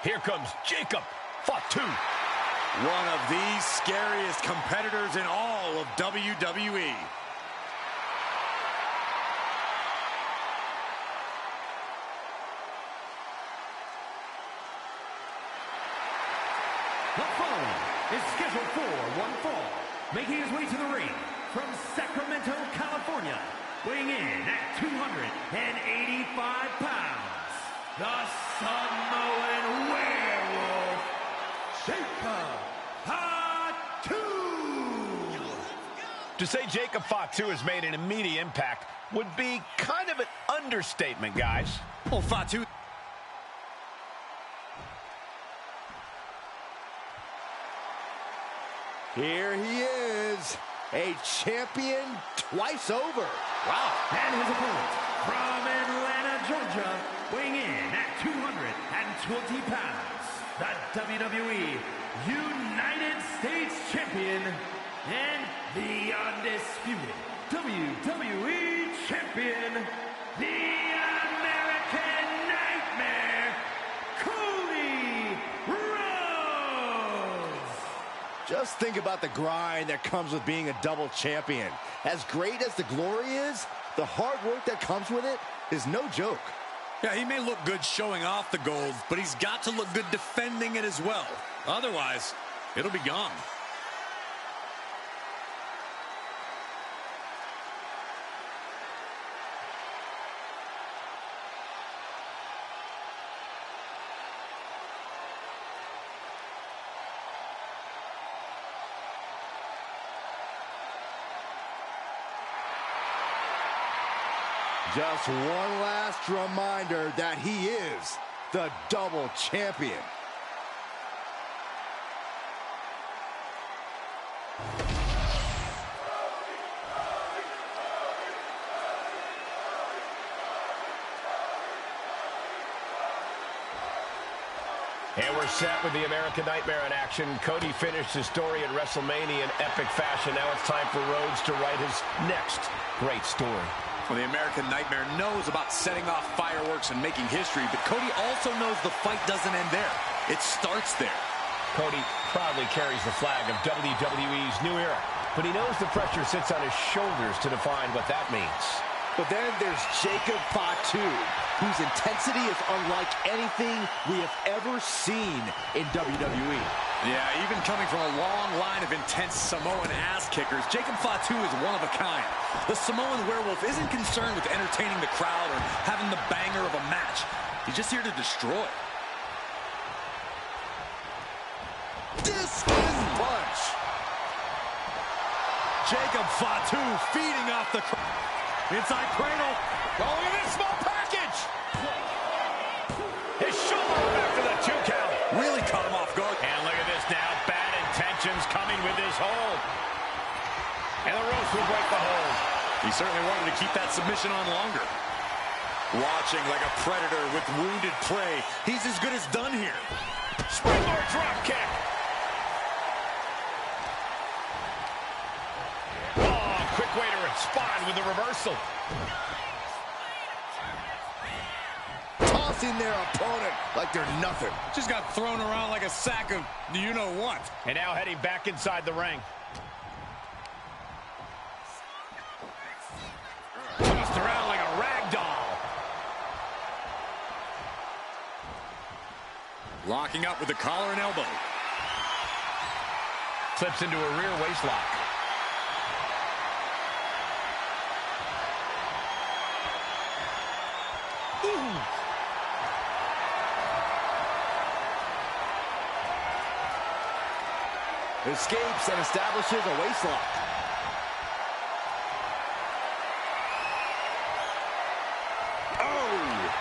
Here comes Jacob Fatu. One of the scariest competitors in all of WWE. The following is scheduled for one fall, making his way to the ring from Sacramento, California, weighing in at 285 pounds, the Samoan Werewolf, Jacob Fatu. To say Jacob Fatu has made an immediate impact would be kind of an understatement, guys. Well, Fatu... Here he is, a champion twice over. Wow. And his opponent from Atlanta, Georgia, weighing in at 220 pounds, the WWE United States Champion and the undisputed WWE Champion, the American Nightmare, Cody Rhodes. Just think about the grind that comes with being a double champion. As great as the glory is, the hard work that comes with it is no joke. Yeah, he may look good showing off the gold, but he's got to look good defending it as well. Otherwise, it'll be gone. Just one last reminder that he is the double champion. And we're set with the American Nightmare in action. Cody finished his story at WrestleMania in epic fashion. Now it's time for Rhodes to write his next great story. Well, the American Nightmare knows about setting off fireworks and making history, but Cody also knows the fight doesn't end there. It starts there. Cody proudly carries the flag of WWE's new era, but he knows the pressure sits on his shoulders to define what that means. But then there's Jacob Fatu, whose intensity is unlike anything we have ever seen in WWE. Yeah, even coming from a long line of intense Samoan ass kickers, Jacob Fatu is one of a kind. The Samoan Werewolf isn't concerned with entertaining the crowd or having the banger of a match. He's just here to destroy. Discus punch. Jacob Fatu feeding off the crowd. Inside cradle. Oh, look at this small package! His shoulder after the 2 count. Really caught him off guard. And look at this now. Bad intentions coming with this hold. And the ropes will break the hold. He certainly wanted to keep that submission on longer. Watching like a predator with wounded prey. He's as good as done here. Springboard drop kick. Oh, quick way to respond with the reversal. Tossing their opponent like they're nothing. Just got thrown around like a sack of you-know-what. And now heading back inside the ring. Tossed around like a rag doll. Locking up with the collar and elbow. Slips into a rear waist lock. Ooh. Escapes and establishes a waistlock. Oh!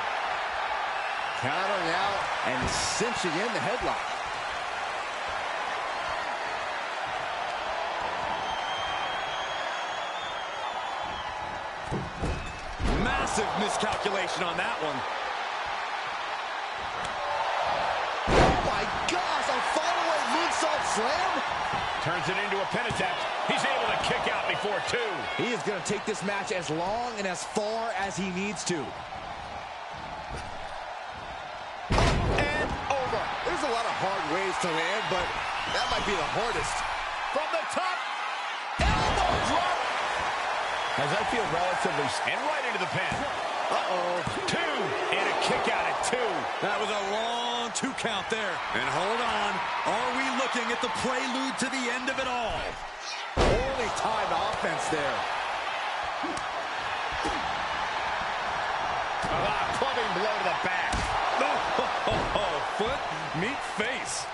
Countering out and cinching in the headlock. Massive miscalculation on that one. Oh my gosh, a follow-up moonsault slam? Turns it into a pin attempt. He's able to kick out before 2. He is going to take this match as long and as far as he needs to. Up and over. a lot of hard ways to land, but that might be the hardest. From the top, elbow drop. As I feel relatively... And right into the pin. Uh-oh. 2, and a kick out at 2. That was a long 2 count there. And hold on, are we looking at the prelude to the end of it all? Poorly timed offense there. Clubbing blow to the back. Foot meet face.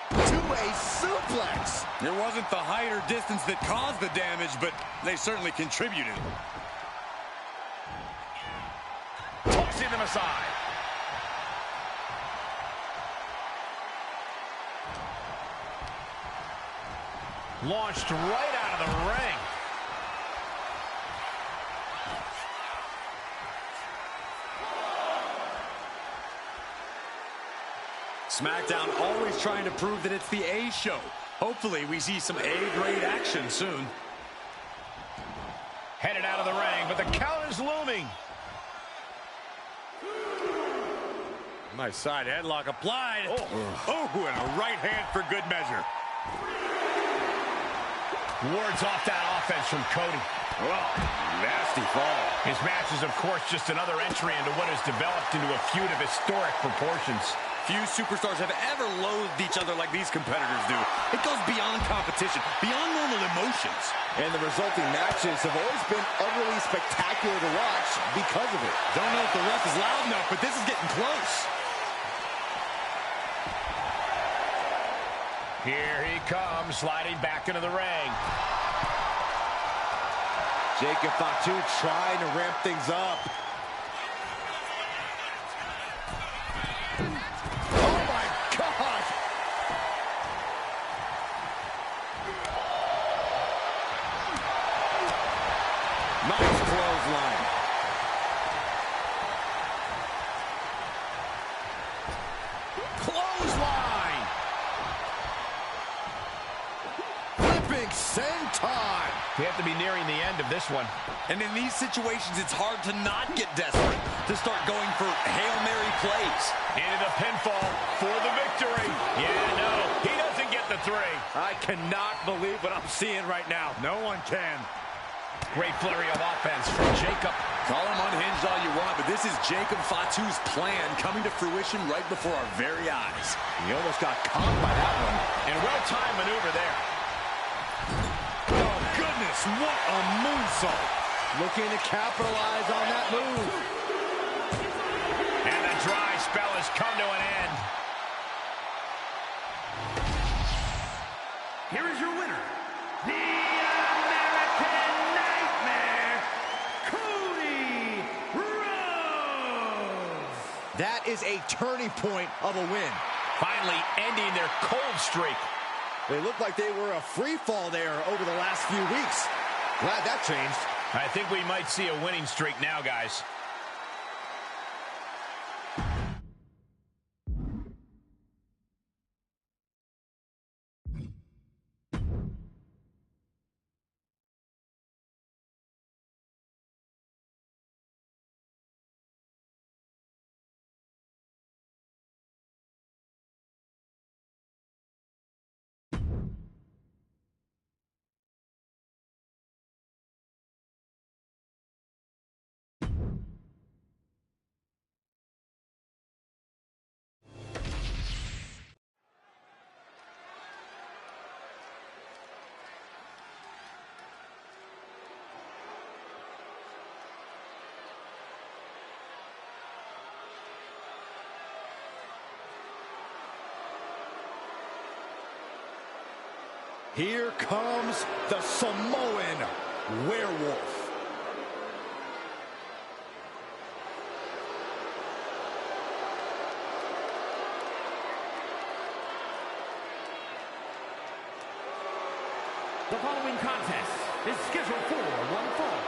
Two-way suplex. It wasn't the height or distance that caused the damage, but they certainly contributed. Tossing them aside. Launched right out of the ring. SmackDown always trying to prove that it's the A show. Hopefully we see some A-grade action soon. Headed out of the ring, but the count is looming. Nice side headlock applied. Oh, and a right hand for good measure. Wards off that offense from Cody. Oh, nasty fall. His match is, of course, just another entry into what has developed into a feud of historic proportions. Few superstars have ever loathed each other like these competitors do. It goes beyond competition, beyond normal emotions. And the resulting matches have always been utterly spectacular to watch because of it. Don't know if the ref is loud enough, but this is getting close. Here he comes, sliding back into the ring. Jacob Fatu trying to ramp things up. Oh my God! Nice clothesline. Clothesline! Flipping senton! We have to be nearing the end of this one. And in these situations, it's hard to not get desperate, to start going for Hail Mary plays. Into the pinfall for the victory. Yeah, no, he doesn't get the 3. I cannot believe what I'm seeing right now. No one can. Great flurry of offense from Jacob. Call him unhinged all you want, but this is Jacob Fatu's plan coming to fruition right before our very eyes. He almost got caught by that one. And well-timed maneuver there. Oh, goodness, what a moonsault. Looking to capitalize on that move. And the dry spell has come to an end. Here is your winner, the American Nightmare, Cody Rhodes. That is a turning point of a win. Finally ending their cold streak. They looked like they were a free fall there over the last few weeks. Glad that changed. I think we might see a winning streak now, guys. Here comes the Samoan Werewolf. The following contest is scheduled for one fall.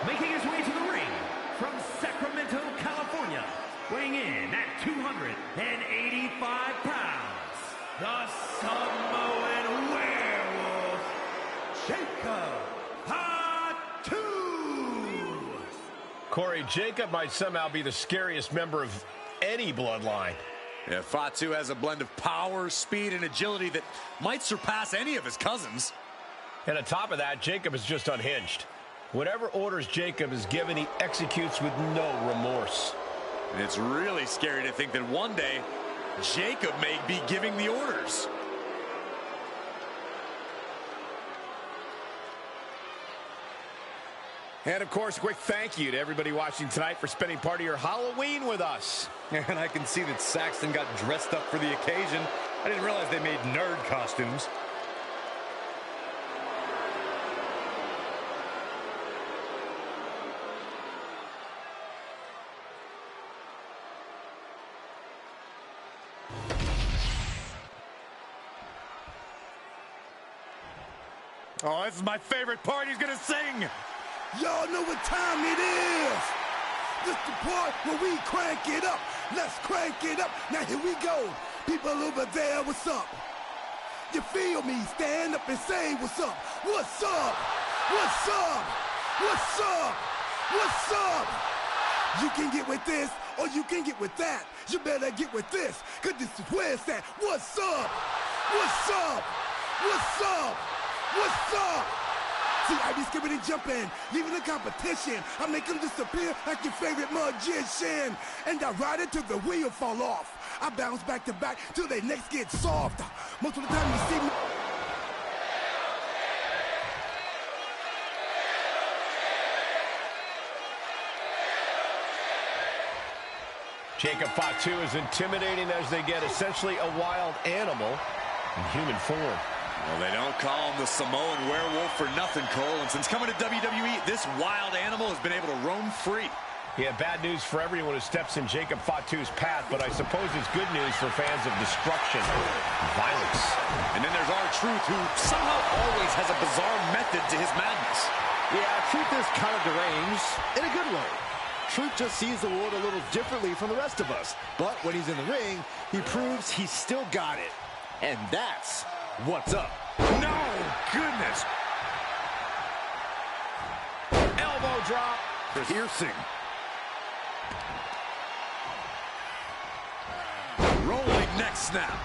Making his way to the ring from Sacramento, California, weighing in at 285 pounds, the Samoan Werewolf, Jacob Fatu. Corey, Jacob might somehow be the scariest member of any bloodline. Yeah, Fatu has a blend of power, speed, and agility that might surpass any of his cousins. And on top of that, Jacob is just unhinged. Whatever orders Jacob is given, he executes with no remorse. And it's really scary to think that one day, Jacob may be giving the orders. And, of course, a quick thank you to everybody watching tonight for spending part of your Halloween with us. And I can see that Saxton got dressed up for the occasion. I didn't realize they made nerd costumes. Oh, this is my favorite part. He's gonna sing. Y'all know what time it is. This the part where we crank it up. Let's crank it up. Now here we go. People over there, what's up? You feel me? Stand up and say what's up. What's up? What's up? What's up? What's up? You can get with this or you can get with that. You better get with this, cause this is where it's at. What's up? What's up? What's up? What's up? See, I be skipping and jumping, leaving the competition. I make them disappear like your favorite magician. And I ride it till the wheel fall off. I bounce back to back till they necks get soft. Most of the time you see me. Jacob Fatu is intimidating as they get, essentially a wild animal in human form. Well, they don't call him the Samoan werewolf for nothing, Cole. And since coming to WWE, this wild animal has been able to roam free. Yeah, bad news for everyone who steps in Jacob Fatu's path, but I suppose it's good news for fans of destruction and violence. And then there's R-Truth, who somehow always has a bizarre method to his madness. Yeah, Truth is kind of deranged in a good way. Truth just sees the world a little differently from the rest of us. But when he's in the ring, he proves he's still got it. And that's what's up. No, goodness. Elbow drop. Piercing. Rolling neck snap.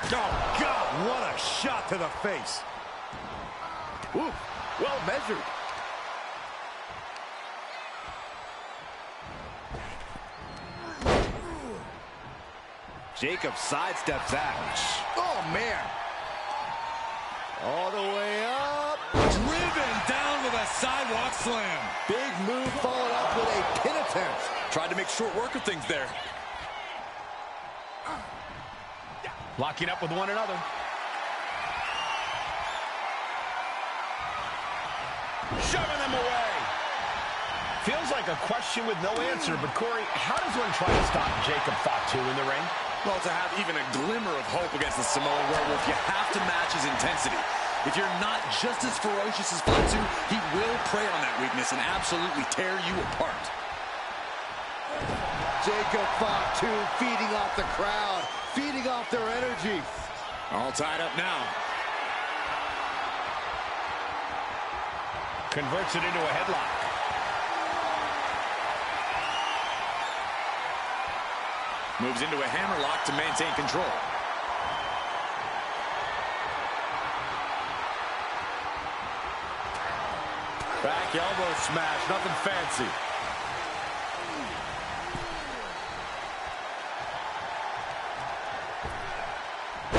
Oh, God, what a shot to the face. Ooh, well measured. Jacob sidesteps that. Oh, man. All the way up. Driven down with a sidewalk slam. Big move followed up with a pin attempt. Tried to make short work of things there. Locking up with one another. Shoving them away. Feels like a question with no answer, but Corey, how does one try to stop Jacob Fatu in the ring? Well, to have even a glimmer of hope against the Samoan werewolf, you have to match his intensity. If you're not just as ferocious as Fatu, he will prey on that weakness and absolutely tear you apart. Jacob Fatu feeding off the crowd, feeding off their energy. All tied up now. Converts it into a headlock. Moves into a hammerlock to maintain control. Back elbow smash, nothing fancy.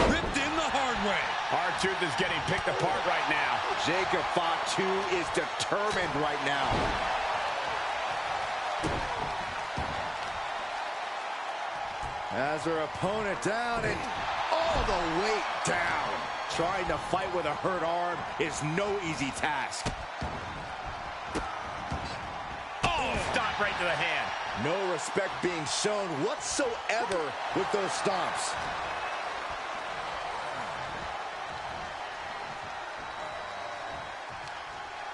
Ripped in the hard way. R-Truth is getting picked apart right now. Jacob Fatu is determined right now. As her opponent down and all the weight down. Trying to fight with a hurt arm is no easy task. Oh, stop right to the hand. No respect being shown whatsoever with those stomps.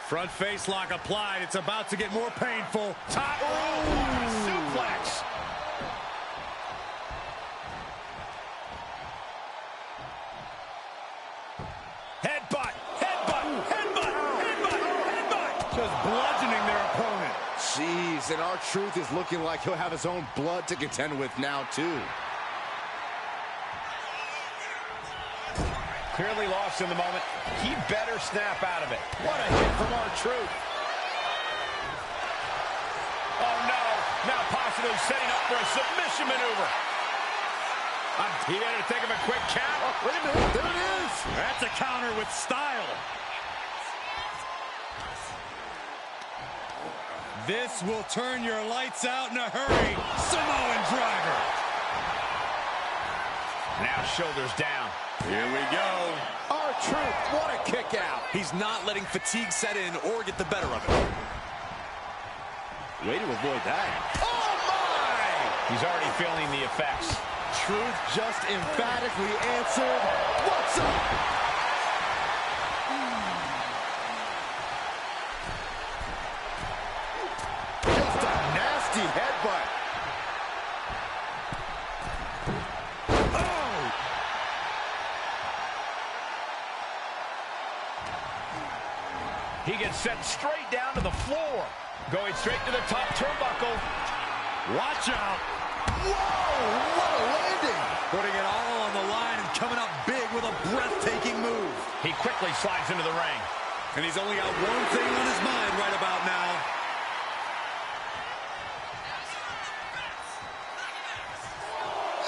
Front face lock applied. It's about to get more painful. Top rope suplex. Headbutt, headbutt, headbutt, headbutt, headbutt. Just bludgeoning their opponent. Jeez, and R-Truth is looking like he'll have his own blood to contend with now, too. Clearly lost in the moment. He better snap out of it. What a hit from R-Truth. Oh, no. Now possibly setting up for a submission maneuver. He better think of a quick count. Oh, wait a minute. There it is. That's a counter with style. This will turn your lights out in a hurry. Samoan driver. Now shoulders down. Here we go. R-Truth, what a kick out. He's not letting fatigue set in or get the better of it. Way to avoid that. Oh, my! He's already feeling the effects. Truth just emphatically answered, what's up? Just a nasty headbutt. Oh! He gets sent straight down to the floor. Going straight to the top turnbuckle. Watch out. Whoa, what a landing. Putting it all on the line and coming up big with a breathtaking move. He quickly slides into the ring. And he's only got one thing on his mind right about now.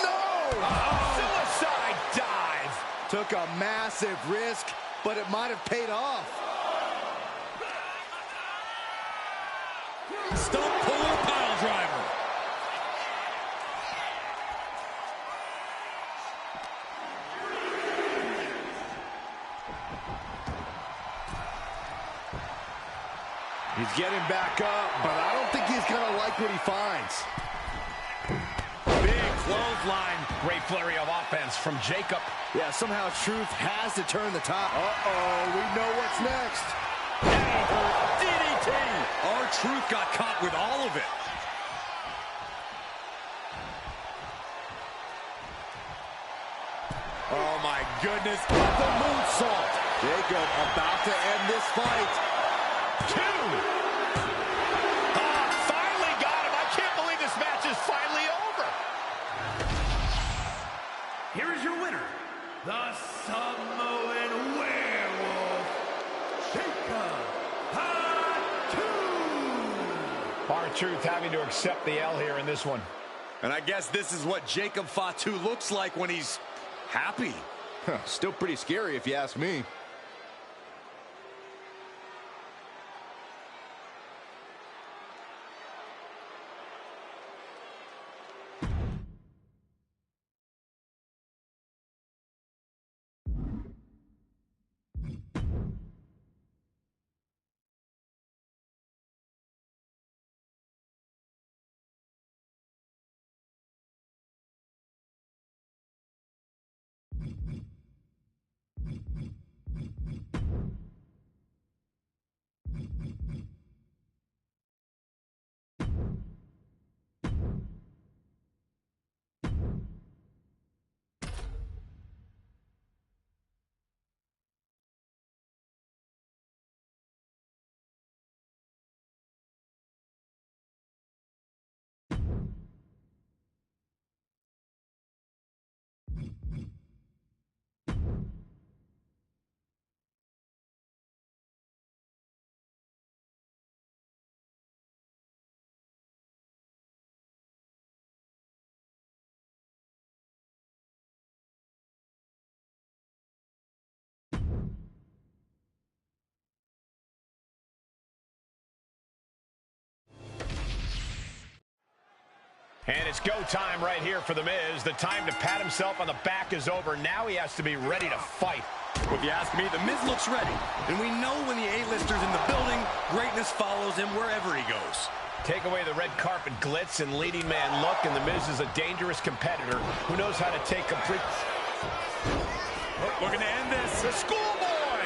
No! Suicide dive. Took a massive risk, but it might have paid off. Stump puller pile driver. He's getting back up, but I don't think he's going to like what he finds. Big clothesline. Great flurry of offense from Jacob. Yeah, somehow Truth has to turn the top. Uh-oh, we know what's next. DDT. R-Truth got caught with all of it. Oh, my goodness. The moonsault. Jacob about to end this fight. Two. Finally got him. I can't believe this match is finally over. Here is your winner, the Samoan Werewolf, Jacob Fatu. R-Truth having to accept the L here in this one. And I guess this is what Jacob Fatu looks like when he's happy. Still pretty scary if you ask me. And it's go time right here for The Miz. The time to pat himself on the back is over. Now he has to be ready to fight. If you ask me, The Miz looks ready. And we know when the A-lister's in the building, greatness follows him wherever he goes. Take away the red carpet glitz and leading man look, and The Miz is a dangerous competitor who knows how to take complete... Looking to end this. The schoolboy!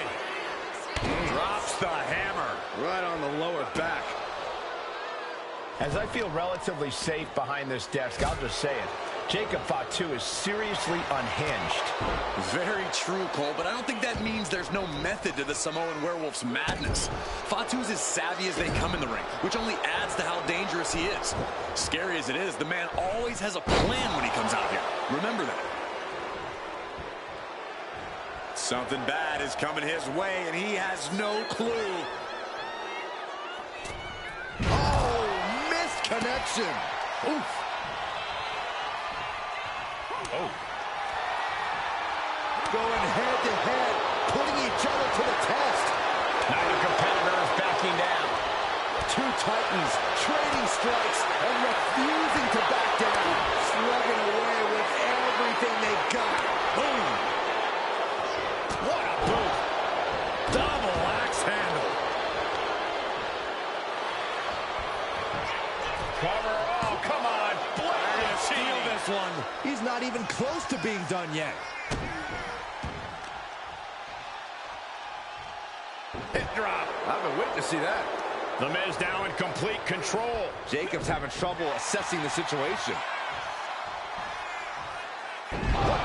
Drops the hammer. Right on the lower back. As I feel relatively safe behind this desk, I'll just say it. Jacob Fatu is seriously unhinged. Very true, Cole, but I don't think that means there's no method to the Samoan Werewolf's madness. Fatu's as savvy as they come in the ring, which only adds adds to how dangerous he is. Scary as it is, the man always has a plan when he comes out here. Remember that. Something bad is coming his way, and he has no clue. Oh, missed connection. Oof. Oh. Going head to head, putting each other to the test. Neither competitor is backing down. Two titans trading strikes and refusing to back down. Slugging away with everything they got. Boom. What a boot. Double axe handle. Cover. Oh, come on. Blair, Steal this one. He's not even close to being done yet. Hit drop. I've been waiting to see that. The Miz now in complete control. Jacob's having trouble assessing the situation. What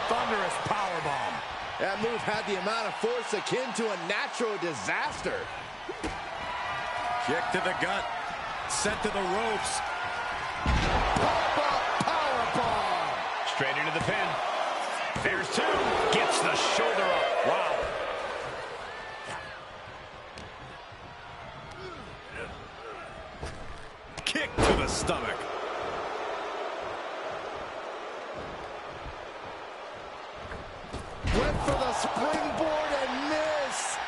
thunderous powerbomb. That move had the amount of force akin to a natural disaster. Kick to the gut. Sent to the ropes. Pop-up powerbomb. Straight into the pin. There's two. Gets the shoulder up. Wow. Kick to the stomach. Went for the springboard and missed.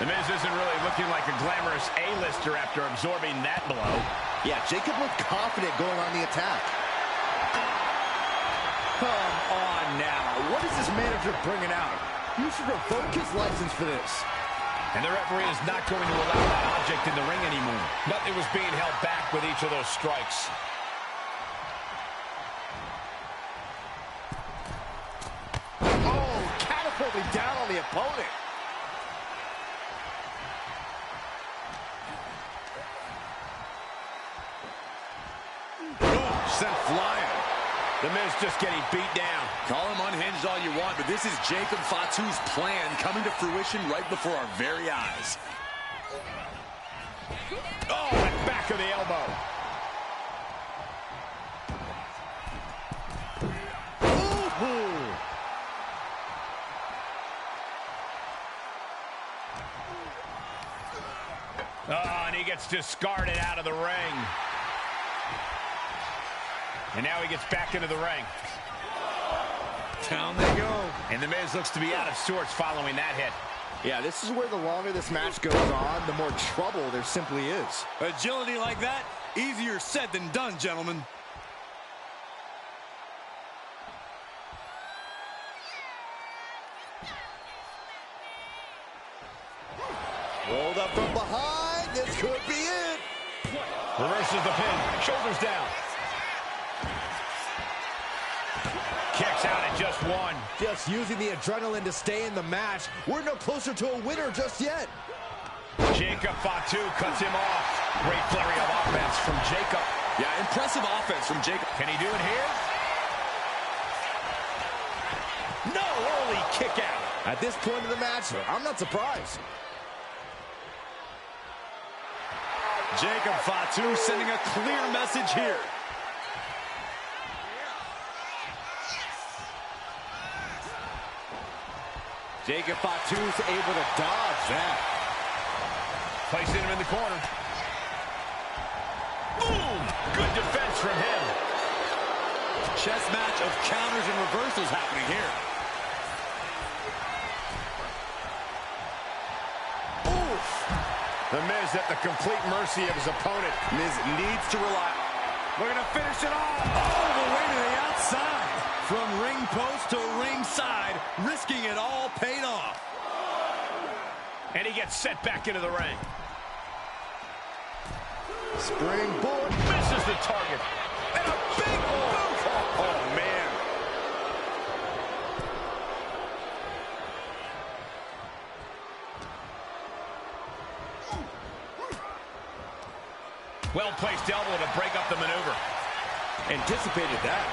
The Miz isn't really looking like a glamorous A-lister after absorbing that blow. Yeah, Jacob looked confident going on the attack. Come on now. What is this manager bringing out? You should revoke his license for this. And the referee is not going to allow that object in the ring anymore. Nothing was being held back with each of those strikes. Oh, catapulting down on the opponent. Sent flying. The Miz just getting beat down. Call him unhinged all you want, but this is Jacob Fatu's plan coming to fruition right before our very eyes. Oh, and back of the elbow. Ooh. Oh, and he gets discarded out of the ring. And now he gets back into the ring. Down they go. And The Miz looks to be out of sorts following that hit. Yeah, this is where the longer this match goes on, the more trouble there simply is. Agility like that, easier said than done, gentlemen. Rolled up from behind. This could be it. Reverses the pin. Shoulders down. Kicks out at just one. Just using the adrenaline to stay in the match. We're no closer to a winner just yet. Jacob Fatu cuts him off. Great flurry of offense from Jacob. Yeah, impressive offense from Jacob. Can he do it here? No, early kick out. At this point in the match, I'm not surprised. Jacob Fatu sending a clear message here. Jacob Fatu's able to dodge that. Placing him in the corner. Boom! Good defense from him. Chess match of counters and reversals happening here. Oof! The Miz at the complete mercy of his opponent. Miz needs to rely. We're going to finish it off. All the way to the outside. From ring post to ringside, risking it all paid off. And he gets set back into the ring. Springboard. Misses the target. And a big boot. Oh, man. Well-placed elbow to break up the maneuver. Anticipated that.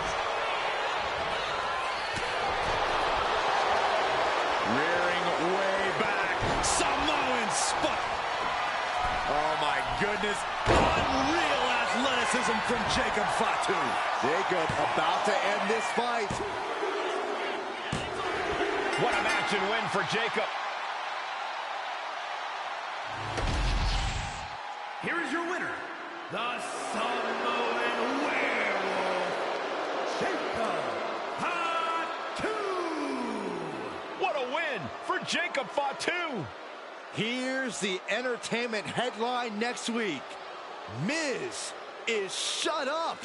Rearing way back. Samoan spot. goodness. Unreal athleticism from Jacob Fatu. Jacob about to end this fight. What a match and win for Jacob. Here is your winner, the Samoan Werewolf, Jacob Fatu. What a win for Jacob Fatu. Here's the entertainment headline next week. Miz is shut up.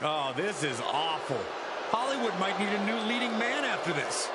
Oh, this is awful. Hollywood might need a new leading man after this.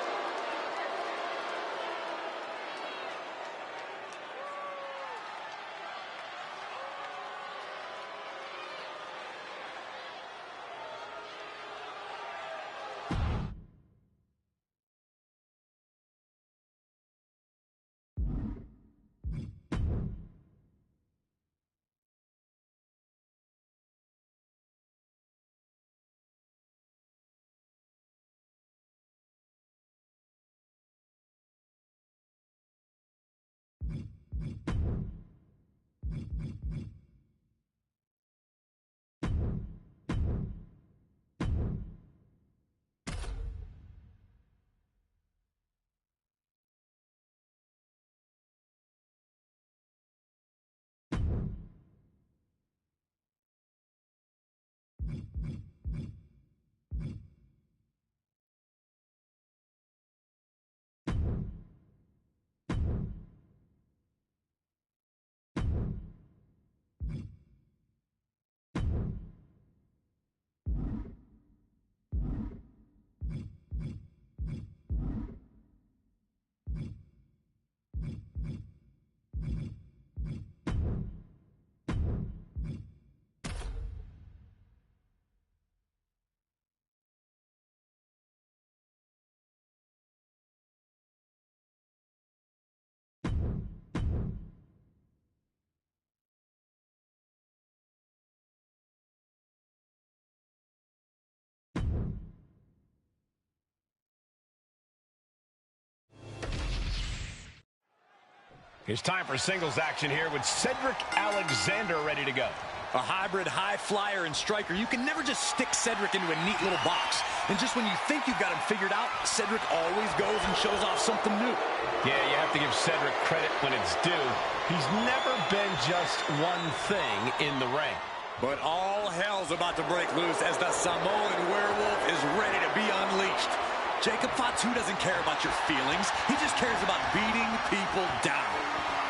It's time for singles action here with Cedric Alexander ready to go. A hybrid high flyer and striker. You can never just stick Cedric into a neat little box. And just when you think you've got him figured out, Cedric always goes and shows off something new. Yeah, you have to give Cedric credit when it's due. He's never been just one thing in the ring. But all hell's about to break loose as the Samoan Werewolf is ready to be unleashed. Jacob Fatu doesn't care about your feelings. He just cares about beating people down.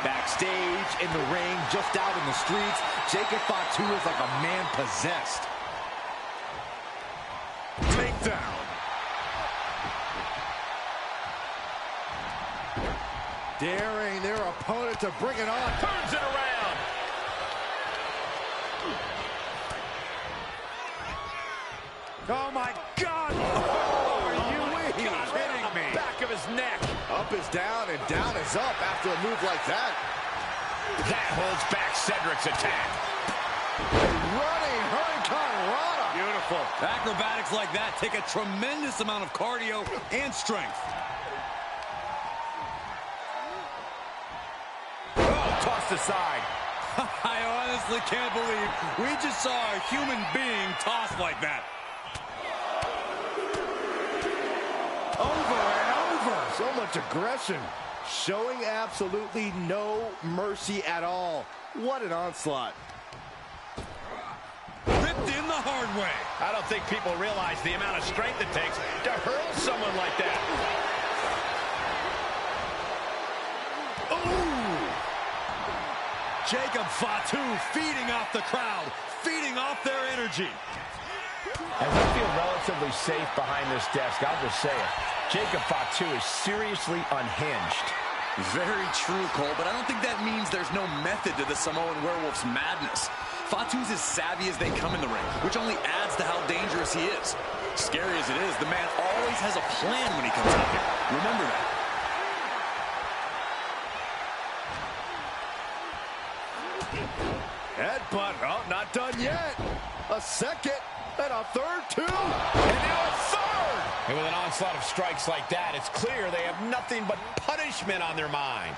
Backstage, in the ring, just out in the streets, Jacob Fatu is like a man possessed. Takedown. Daring their opponent to bring it on. Turns it around. Oh, my God. Back of his neck. Up is down and down is up after a move like that. That holds back Cedric's attack. Running Hurricane Rana. Beautiful. Acrobatics like that take a tremendous amount of cardio and strength. Oh, tossed aside. I honestly can't believe we just saw a human being tossed like that. Over and over. So much aggression. Showing absolutely no mercy at all. What an onslaught. Ripped in the hard way. I don't think people realize the amount of strength it takes to hurl someone like that. Ooh! Jacob Fatu feeding off the crowd, feeding off their energy. As I feel relatively safe behind this desk, I'll just say it. Jacob Fatu is seriously unhinged. Very true, Cole, but I don't think that means there's no method to the Samoan Werewolf's madness. Fatu's as savvy as they come in the ring, which only adds to how dangerous he is. Scary as it is, the man always has a plan when he comes out here. Remember that. Headbutt. Oh, not done yet. A second. And a third, too. And now a third. And with an onslaught of strikes like that, it's clear they have nothing but punishment on their mind.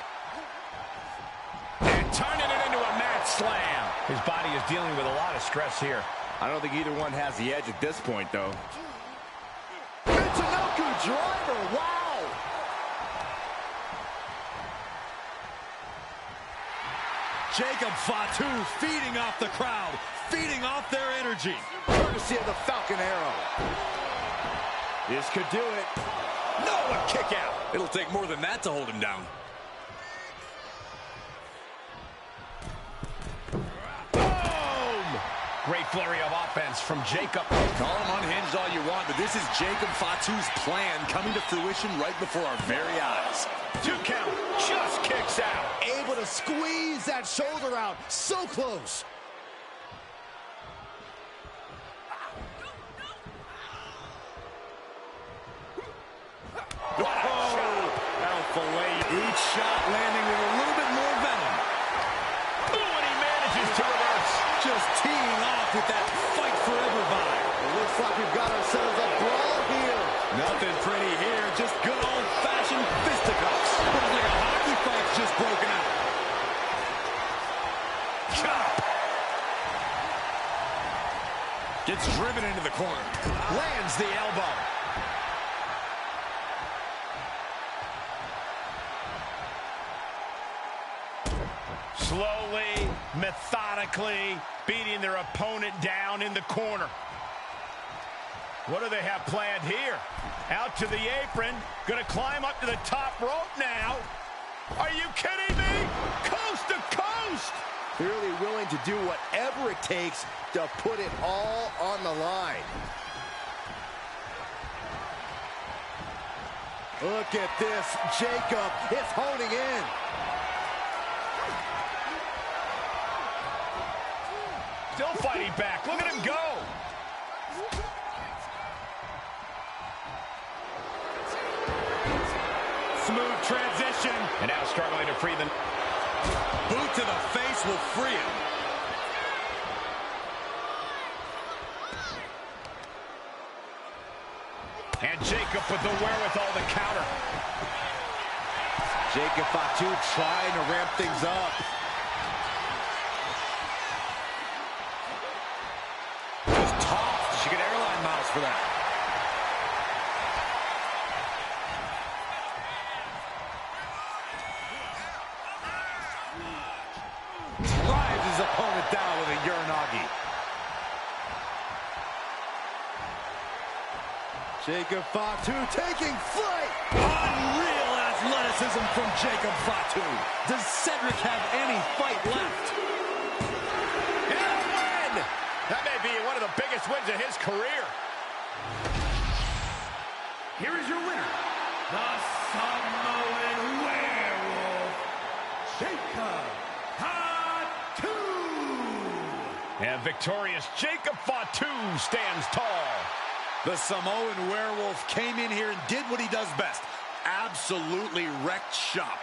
And turning it into a match slam. His body is dealing with a lot of stress here. I don't think either one has the edge at this point, though. Michinoku driver, wow! Jacob Fatu feeding off the crowd, feeding off their energy. Courtesy of the Falcon Arrow. This could do it. No, a kick out. It'll take more than that to hold him down. Boom! Great flurry of offense from Jacob. Call him unhinged all you want, but this is Jacob Fatu's plan coming to fruition right before our very eyes. 2 count, just kicks out. Able to squeeze that shoulder out. So close. Each shot landing with a little bit more venom. Ooh, and he manages to reverse. Just teeing off with that fight forever vibe. It looks like we've got ourselves a brawl here. Nothing pretty here, just good old-fashioned fisticuffs. Looks like a hockey fight's just broken out. Chop! Gets driven into the corner. Lands the elbow. Slowly, methodically, beating their opponent down in the corner. What do they have planned here? Out to the apron, gonna climb up to the top rope now. Are you kidding me? Coast to coast! Clearly willing to do whatever it takes to put it all on the line. Look at this. Jacob is holding in. Still fighting back. Look at him go. Smooth transition. And now struggling to free the... Boot to the face will free him. And Jacob with the wherewithal to counter. Jacob Fatu trying to ramp things up. Just tossed. She get airline miles for that. Drives his opponent down with a Uranagi. Jacob Fatu taking flight. Unreal athleticism from Jacob Fatu. Does Cedric have any fight left? And a win! That may be one of the biggest wins of his career. Here is your winner, the Samoan Werewolf, Jacob Fatu. And victorious Jacob Fatu stands tall. The Samoan Werewolf came in here and did what he does best. Absolutely wrecked shop.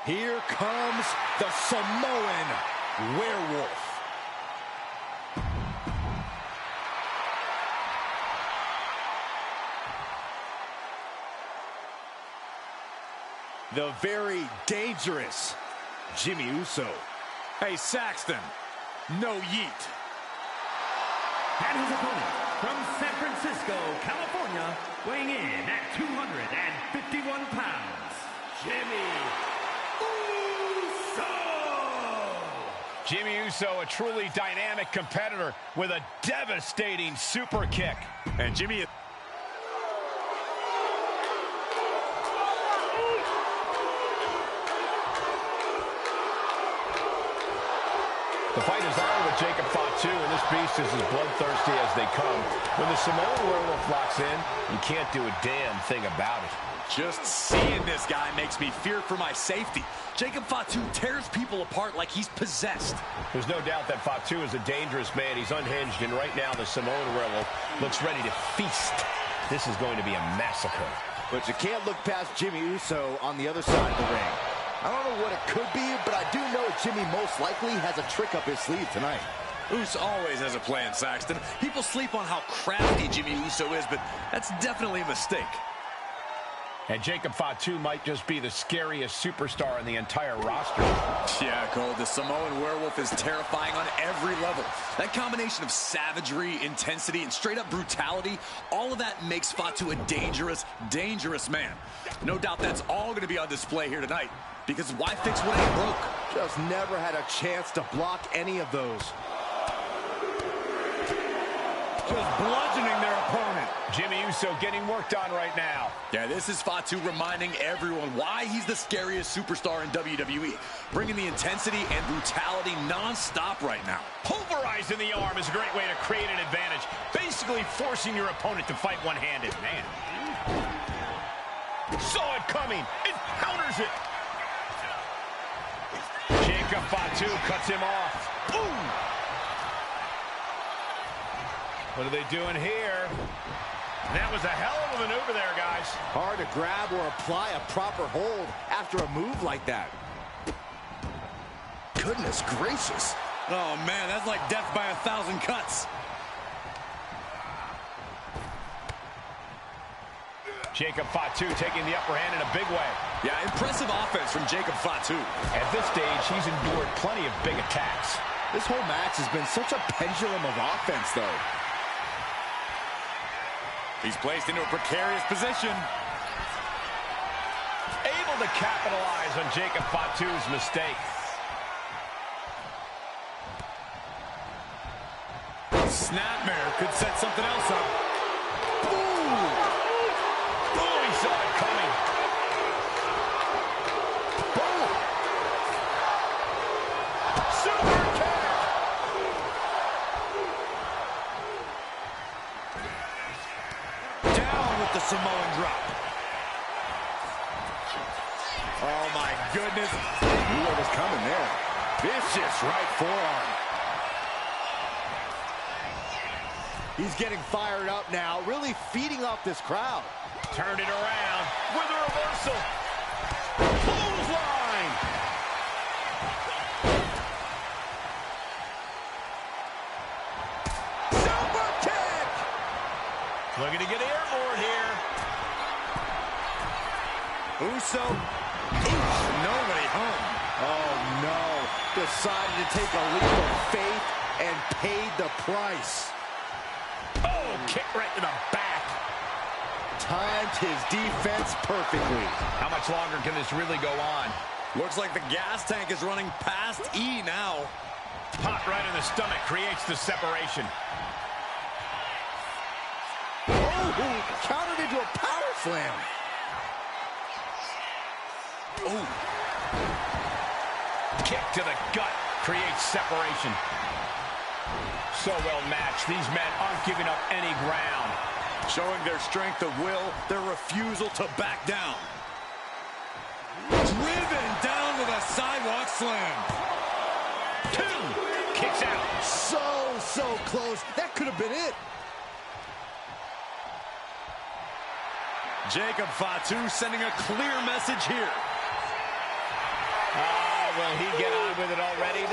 Here comes the Samoan Werewolf. The very dangerous Jimmy Uso. Hey, Saxton, no yeet. And his opponent from San Francisco, California, weighing in at 251 pounds, Jimmy Uso! Jimmy Uso, a truly dynamic competitor with a devastating super kick. And Jimmy... The fight is on with Jacob Fatu, and this beast is as bloodthirsty as they come. When the Samoan Werewolf locks in, you can't do a damn thing about it. Just seeing this guy makes me fear for my safety. Jacob Fatu tears people apart like he's possessed. There's no doubt that Fatu is a dangerous man. He's unhinged, and right now the Samoan Werewolf looks ready to feast. This is going to be a massacre. But you can't look past Jimmy Uso on the other side of the ring. I don't know what it could be, but I do know Jimmy most likely has a trick up his sleeve tonight. Uso always has a plan, Saxton. People sleep on how crafty Jimmy Uso is, but that's definitely a mistake. And Jacob Fatu might just be the scariest superstar in the entire roster. Yeah, Cole, the Samoan Werewolf is terrifying on every level. That combination of savagery, intensity, and straight-up brutality, all of that makes Fatu a dangerous, dangerous man. No doubt that's all going to be on display here tonight, because why fix what ain't broke? Just never had a chance to block any of those. Just bludgeoning their opponent. Jimmy Uso getting worked on right now. Yeah, this is Fatu reminding everyone why he's the scariest superstar in WWE. Bringing the intensity and brutality non-stop right now. Pulverizing the arm is a great way to create an advantage. Basically forcing your opponent to fight one-handed. Man. Saw it coming. It counters it. Jacob Fatu cuts him off. Ooh! What are they doing here? That was a hell of a maneuver there, guys. Hard to grab or apply a proper hold after a move like that. Goodness gracious. Oh, man, that's like death by 1,000 cuts. Jacob Fatu taking the upper hand in a big way. Yeah, impressive offense from Jacob Fatu. At this stage, he's endured plenty of big attacks. This whole match has been such a pendulum of offense, though. He's placed into a precarious position. Able to capitalize on Jacob Fatu's mistake. Snapmare could set something else up. Ooh! Oh, he saw it coming. Boom! Super kick! Down with the Samoan drop. Oh, my goodness. Knew what was coming there. Vicious right forearm. He's getting fired up now, really feeding off this crowd. Turned it around with a reversal. Clothesline! Super kick! Looking to get airborne here. Uso. Nobody home. Oh, no. Decided to take a leap of faith and paid the price. Oh, kick right to the back. Timed his defense perfectly. How much longer can this really go on? Looks like the gas tank is running past E now. Pop right in the stomach creates the separation. Oh, countered into a power slam. Oh. Kick to the gut creates separation. So well matched. These men aren't giving up any ground. Showing their strength of will, their refusal to back down. Driven down with a sidewalk slam. 2. Kicks out. So close. That could have been it. Jacob Fatu sending a clear message here. Will he get on with it already?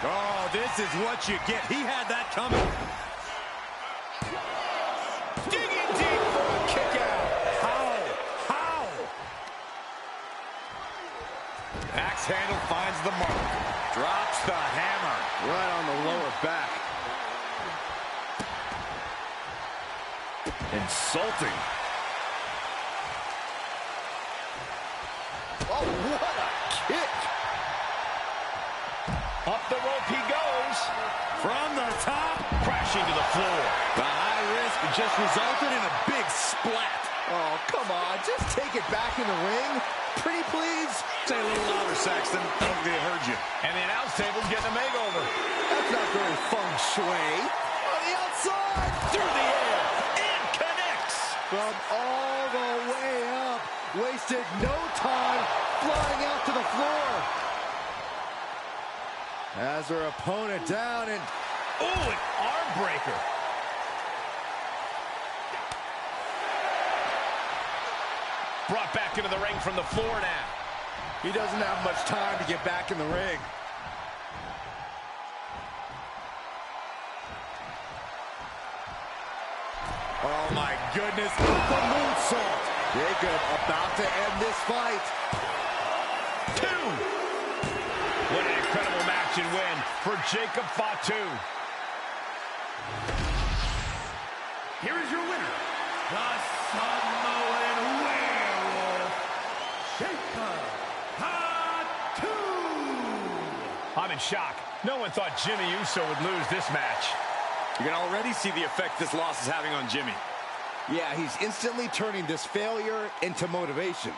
Oh, this is what you get. He had that coming. Digging deep for a kick out. How? Axe handle finds the mark. Drops the hammer. Right on the lower back. Insulting. Oh, what a kick. Up the rope he goes. From the top. Crashing to the floor. The high risk just resulted in a big splat. Oh, come on. Just take it back in the ring. Pretty please. Say a little louder, Saxton. I don't think they heard you. And the announce table's getting a makeover. That's not very feng shui. On the outside. Through the air. And connects. From all the way up. Wasted no time flying out to the floor. Has her opponent down and... Ooh, an arm breaker. Brought back into the ring from the floor now. He doesn't have much time to get back in the ring. Oh, my goodness. The moonsault. Jacob about to end this fight. 2. What an incredible match and win for Jacob Fatu. Here is your winner, the Samoan Werewolf, Jacob Fatu. I'm in shock. No one thought Jimmy Uso would lose this match. You can already see the effect this loss is having on Jimmy. Yeah, he's instantly turning this failure into motivation.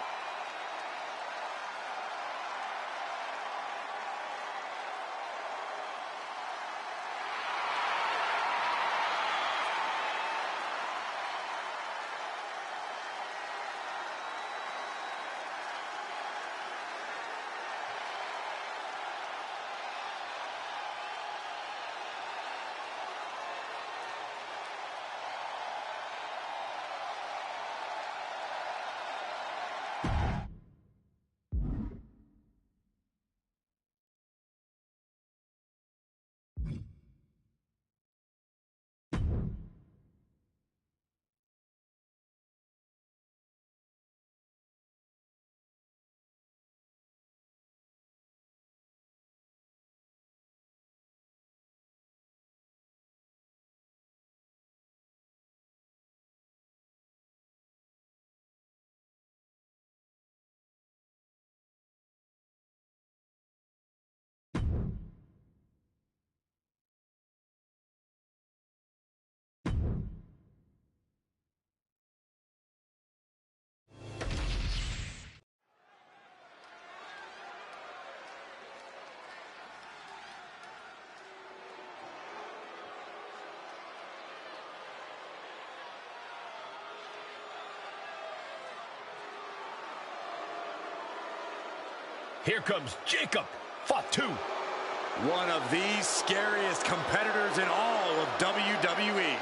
Here comes Jacob Fatu. One of the scariest competitors in all of WWE.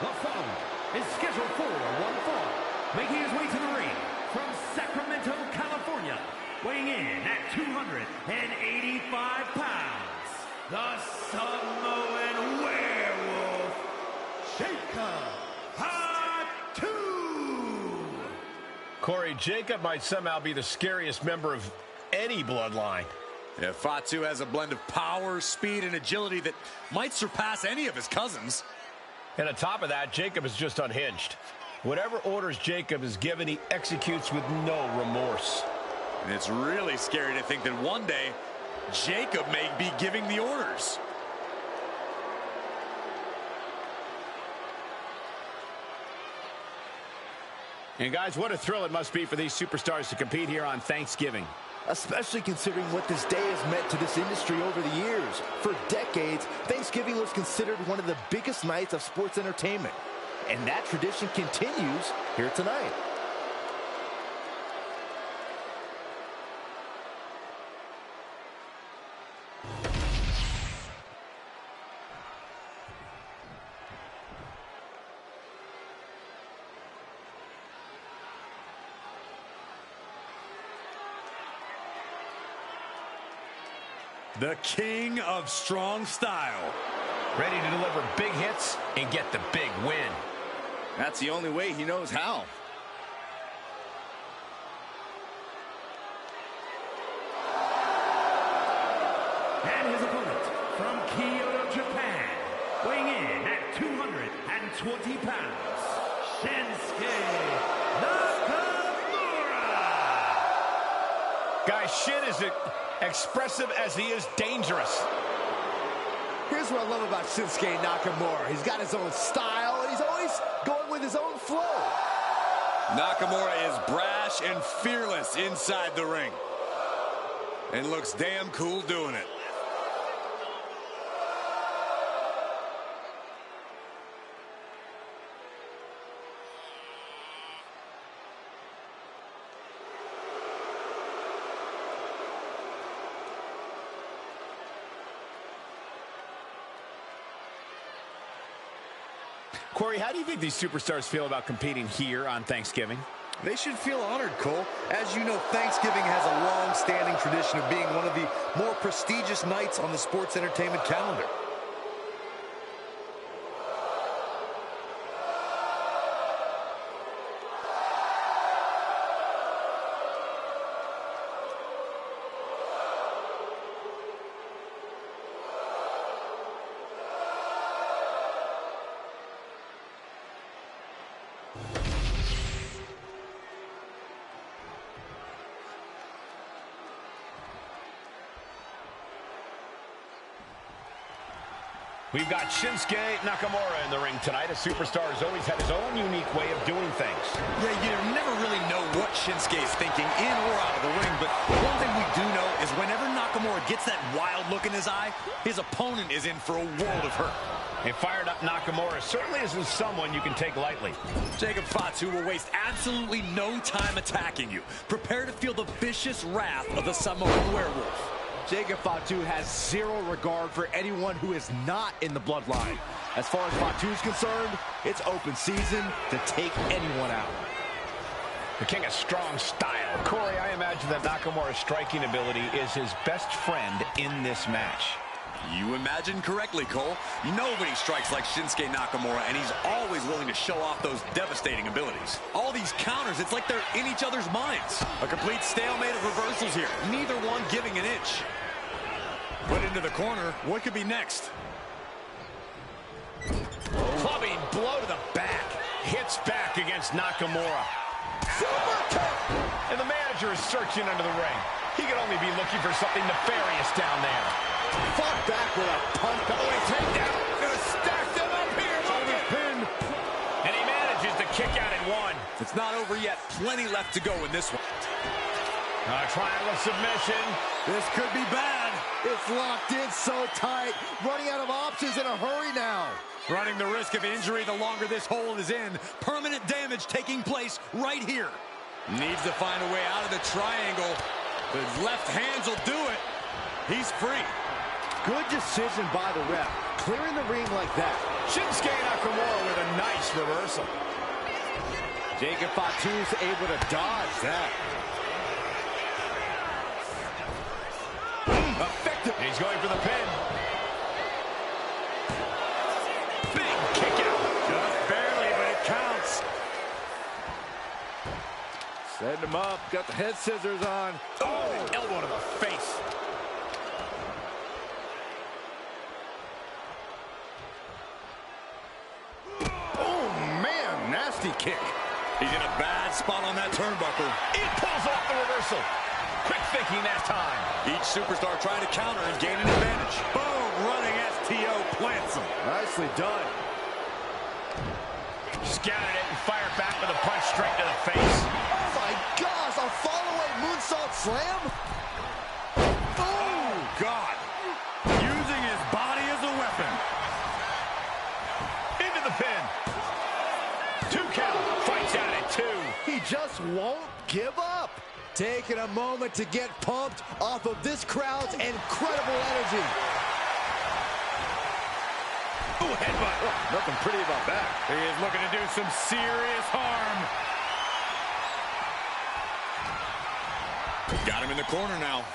The following is scheduled for one fall, making his way to the ring from Sacramento, California, weighing in at 285 pounds, the Samoan Werewolf, Jacob Fatu. Corey, Jacob might somehow be the scariest member of any bloodline. Yeah, Fatu has a blend of power, speed, and agility that might surpass any of his cousins. And on top of that, Jacob is just unhinged. Whatever orders Jacob is given, he executes with no remorse. And it's really scary to think that one day, Jacob may be giving the orders. And guys, what a thrill it must be for these superstars to compete here on Thanksgiving. Especially considering what this day has meant to this industry over the years. For decades, Thanksgiving was considered one of the biggest nights of sports entertainment. And that tradition continues here tonight. The king of strong style. Ready to deliver big hits and get the big win. That's the only way he knows how. And his opponent from Kyoto, Japan, weighing in at 220 pounds, Shinsuke Nakamura. Guys, Shin is expressive as he is dangerous. Here's what I love about Shinsuke Nakamura. He's got his own style, and he's always going with his own flow. Nakamura is brash and fearless inside the ring. And looks damn cool doing it. Corey, how do you think these superstars feel about competing here on Thanksgiving? They should feel honored, Cole. As you know, Thanksgiving has a long-standing tradition of being one of the more prestigious nights on the sports entertainment calendar. We've got Shinsuke Nakamura in the ring tonight. A superstar has always had his own unique way of doing things. Yeah, you never really know what Shinsuke is thinking in or out of the ring, but one thing we do know is whenever Nakamura gets that wild look in his eye, his opponent is in for a world of hurt. A fired-up Nakamura certainly isn't someone you can take lightly. Jacob Fatu will waste absolutely no time attacking you. Prepare to feel the vicious wrath of the Samoan werewolf. Jacob Fatu has zero regard for anyone who is not in the bloodline. As far as Fatu's concerned, it's open season to take anyone out. The king of strong style. Corey, I imagine that Nakamura's striking ability is his best friend in this match. You imagine correctly, Cole. Nobody strikes like Shinsuke Nakamura, and he's always willing to show off those devastating abilities. All these counters, it's like they're in each other's minds. A complete stalemate of reversals here, neither one giving an inch. Put into the corner, what could be next? Clubbing blow to the back. Hits back against Nakamura. Super kick! And the manager is searching under the ring. He could only be looking for something nefarious down there. Fought back with a punch. Takedown. Gonna stack them up here. Pin. And he manages to kick out in one. It's not over yet. Plenty left to go in this one. Triangle submission. This could be bad. It's locked in so tight. Running out of options in a hurry now. Running the risk of injury the longer this hold is in. Permanent damage taking place right here. Needs to find a way out of the triangle. The left hands will do it. He's free. Good decision by the ref. Clearing the ring like that. Shinsuke Nakamura with a nice reversal. Jacob Fatu's able to dodge that. Effective. He's going for the pin. Big kick out. Just barely, but it counts. Send him up. Got the head scissors on. Oh, elbow to the face. Oh, man. Nasty kick. He's in a bad spot on that turnbuckle. He pulls off the reversal. Quick thinking that time. Each superstar trying to counter and gain an advantage. Boom! Running STO plants him. Nicely done. Scattered it and fired back with a punch straight to the face. Oh, my gosh. A follow-away moonsault slam? Oh, God. Using his body as a weapon. Into the pin. 2 count. Fights out at 2. He just won't give up. Taking a moment to get pumped off of this crowd's incredible energy. Ooh, headbutt. Oh, nothing pretty about that. He is looking to do some serious harm. Got him in the corner now.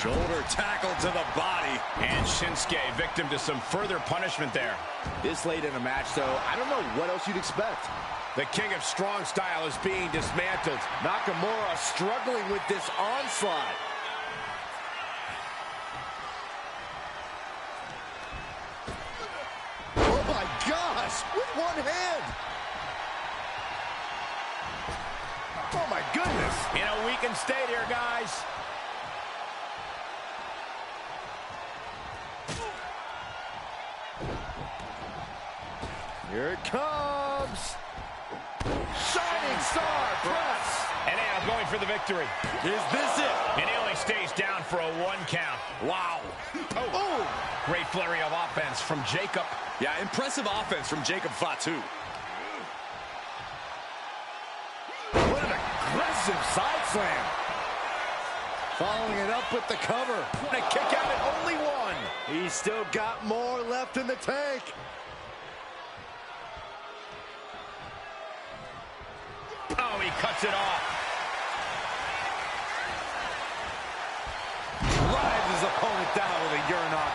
Shoulder tackle to the body. And Shinsuke, victim to some further punishment there. This late in a match, though, I don't know what else you'd expect. The king of strong style is being dismantled. Nakamura struggling with this onslaught. Oh my gosh, with one hand. Oh my goodness. In a weakened state here, guys. Here it comes. Shining star press. And now going for the victory. Is this it? And he only stays down for a 1 count. Wow. Oh. Great flurry of offense from Jacob. Yeah, impressive offense from Jacob Fatu. What an aggressive side slam. Following it up with the cover. And a kick out at only 1. He's still got more left in the tank. Oh, he cuts it off. Drives his opponent down with a Uranot.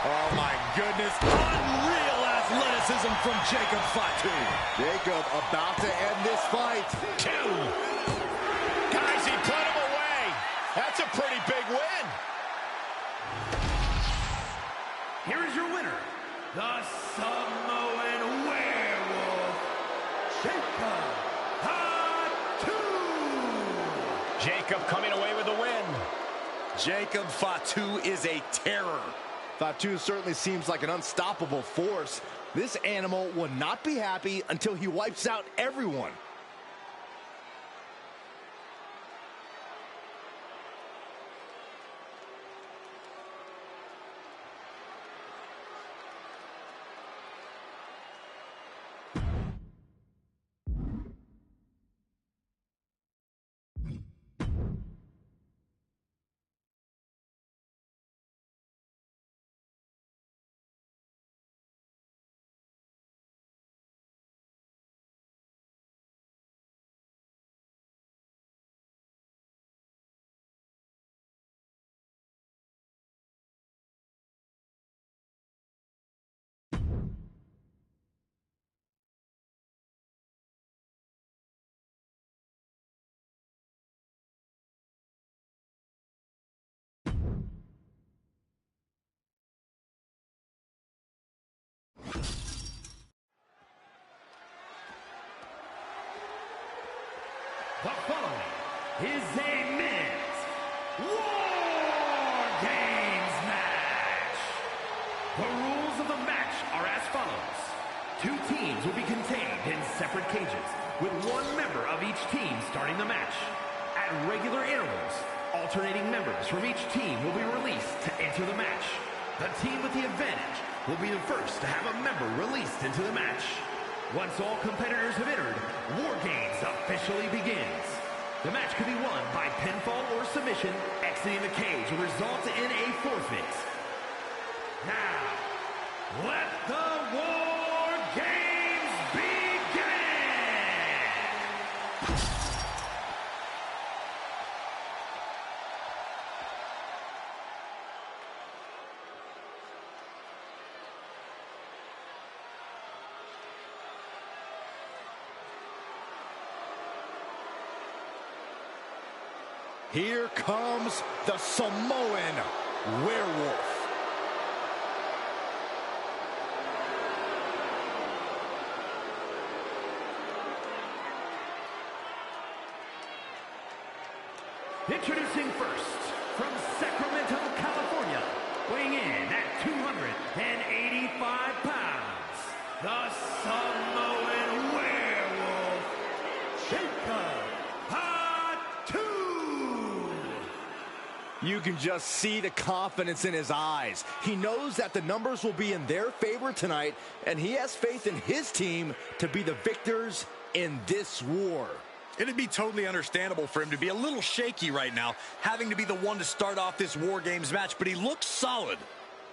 Oh my goodness. Unreal athleticism from Jacob Fatu. Jacob about to end this fight. 2. Guys, he put him away. That's a pretty big win. Here is your winner, the Samoan Werewolf, Jacob Fatu. Jacob coming away with the win. Jacob Fatu is a terror. Fatu certainly seems like an unstoppable force. This animal will not be happy until he wipes out everyone. The following is a men's War Games match. The rules of the match are as follows. 2 teams will be contained in separate cages, with 1 member of each team starting the match. At regular intervals, alternating members from each team will be released to enter the match. The team with the advantage will be the first to have a member released into the match. Once all competitors have entered, War Games officially begins. The match could be won by pinfall or submission. Exiting the cage will result in a forfeit. Now, let the War Games begin! Here comes the Samoan Werewolf. Introducing first, from Sacramento, California, weighing in at 285 pounds, the Samoan Werewolf, Jacob Fatu. You can just see the confidence in his eyes. He knows that the numbers will be in their favor tonight, and he has faith in his team to be the victors in this war. It'd be totally understandable for him to be a little shaky right now, having to be the one to start off this War Games match, but he looks solid.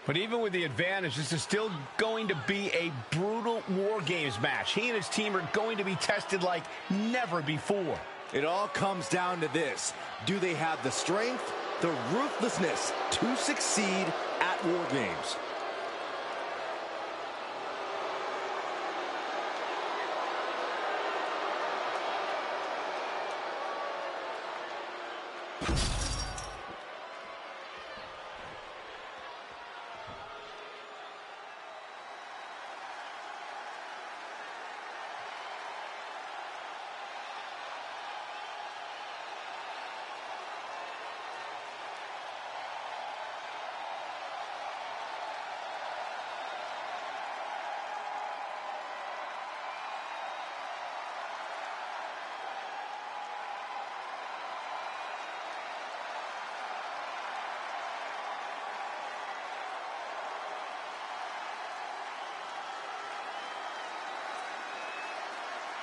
But even with the advantage, this is still going to be a brutal War Games match. He and his team are going to be tested like never before. It all comes down to this. Do they have the strength, the ruthlessness to succeed at War Games.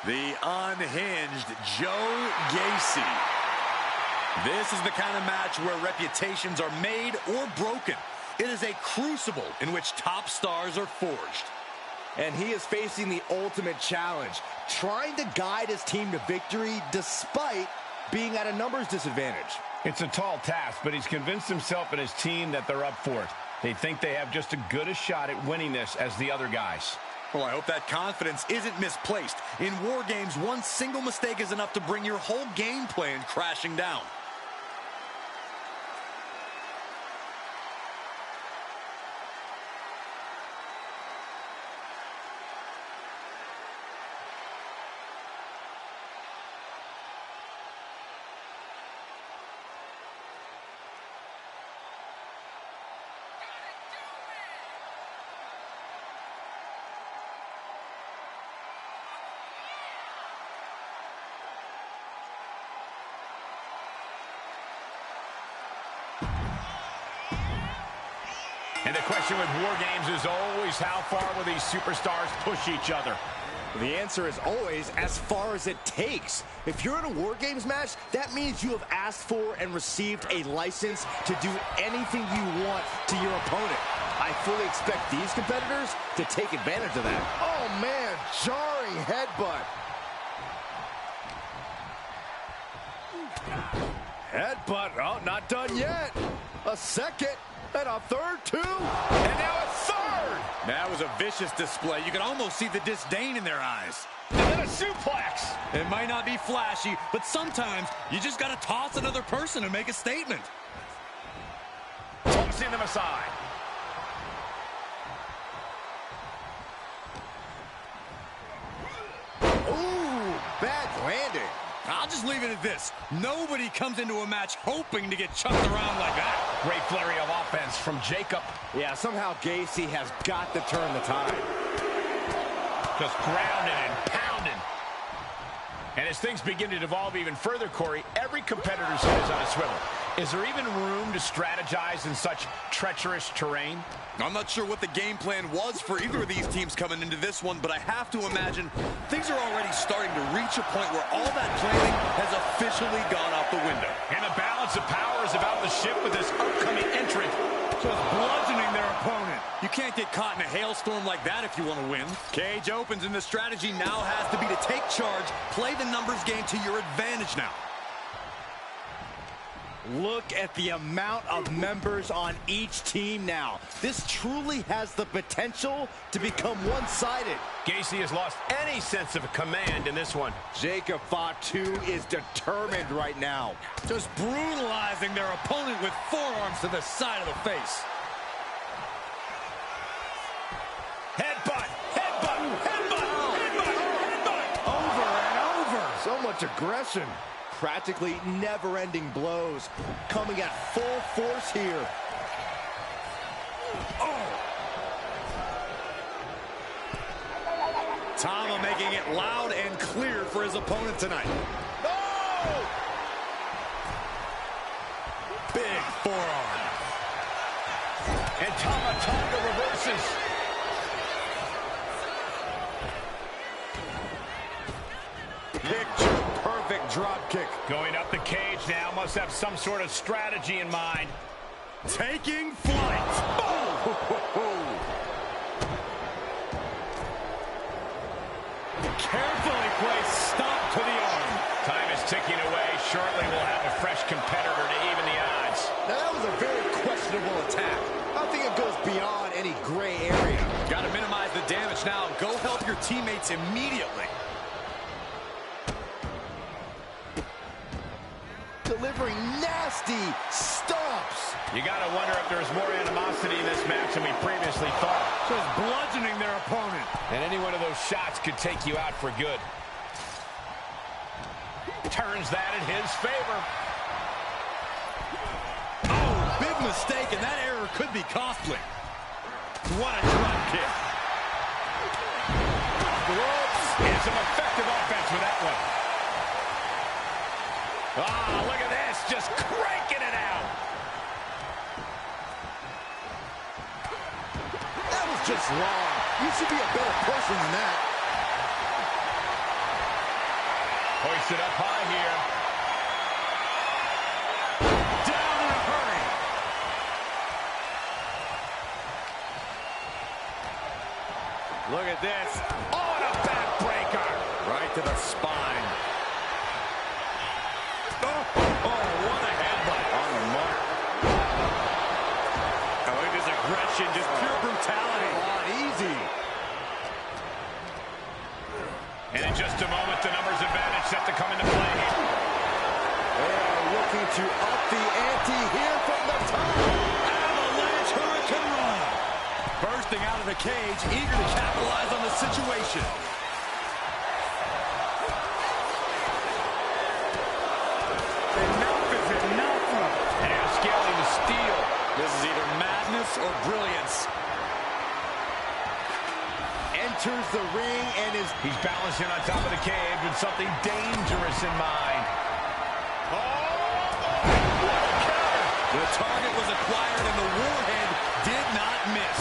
The unhinged Joe Gacy. This is the kind of match where reputations are made or broken. It is a crucible in which top stars are forged. And he is facing the ultimate challenge, trying to guide his team to victory despite being at a numbers disadvantage. It's a tall task, but he's convinced himself and his team that they're up for it. They think they have just as good a shot at winning this as the other guys. Well, I hope that confidence isn't misplaced. In War Games, one single mistake is enough to bring your whole game plan crashing down. And the question with War Games is always, how far will these superstars push each other? The answer is always as far as it takes. If you're in a War Games match, that means you have asked for and received a license to do anything you want to your opponent. I fully expect these competitors to take advantage of that. Oh man, jarring headbutt. Headbutt, oh, not done yet. A second. And a third, too. And now a third. That was a vicious display. You can almost see the disdain in their eyes. And then a suplex. It might not be flashy, but sometimes you just got to toss another person and make a statement. Tossing them aside. Ooh, bad landing. I'll just leave it at this. Nobody comes into a match hoping to get chucked around like that. Great flurry of offense from Jacob. Yeah, somehow Gacy has got to turn the tide. Just grounding and pounding. And as things begin to devolve even further, Corey, every competitor's head is on a swivel. Is there even room to strategize in such treacherous terrain? I'm not sure what the game plan was for either of these teams coming into this one, but I have to imagine things are already starting to reach a point where all that planning has officially gone out the window. And the balance of power is about to shift with this upcoming entrant, just bludgeoning their opponent. You can't get caught in a hailstorm like that if you want to win. Cage opens, and the strategy now has to be to take charge, play the numbers game to your advantage now. Look at the amount of members on each team now. This truly has the potential to become one-sided. Gacy has lost any sense of command in this one. Jacob Fatu is determined right now. Just brutalizing their opponent with forearms to the side of the face. Headbutt, headbutt, headbutt, headbutt, headbutt. Over and over. So much aggression. Practically never-ending blows coming at full force here. Oh! Tama making it loud and clear for his opponent tonight. Oh! Big forearm. And Tama Tonga reverses. Picture-perfect drop kick. Going up the cage now, must have some sort of strategy in mind. Taking flight. Carefully placed stop to the arm. Time is ticking away. Shortly we'll have a fresh competitor to even the odds. beyond any gray area. Got to minimize the damage now. Go help your teammates immediately. Delivering nasty stomps. You got to wonder if there's more animosity in this match than we previously thought. Just bludgeoning their opponent. And any one of those shots could take you out for good. Turns that in his favor. Oh, big mistake, and that error could be costly. What a drop kick. Ropes. And some effective offense with that one. Ah, look at this, just cranking it out. That was just wrong. You should be a better person than that. Hoisted up high here. Down in a hurry. Look at this. Oh, and a backbreaker. Right to the spine. Oh, what a headbutt. On the mark. Oh, look at this aggression, just pure brutality. Easy. And in just a moment, the numbers advantage set to come into play. They are looking to up the ante here from the top. Avalanche Hurricane Run. Bursting out of the cage, eager to capitalize on the situation. Enough is enough. And scaling the steel. This is either madness or brilliance. Enters the ring and is... He's balancing on top of the cage with something dangerous in mind. Oh, what a counter. The target was acquired and the warhead did not miss.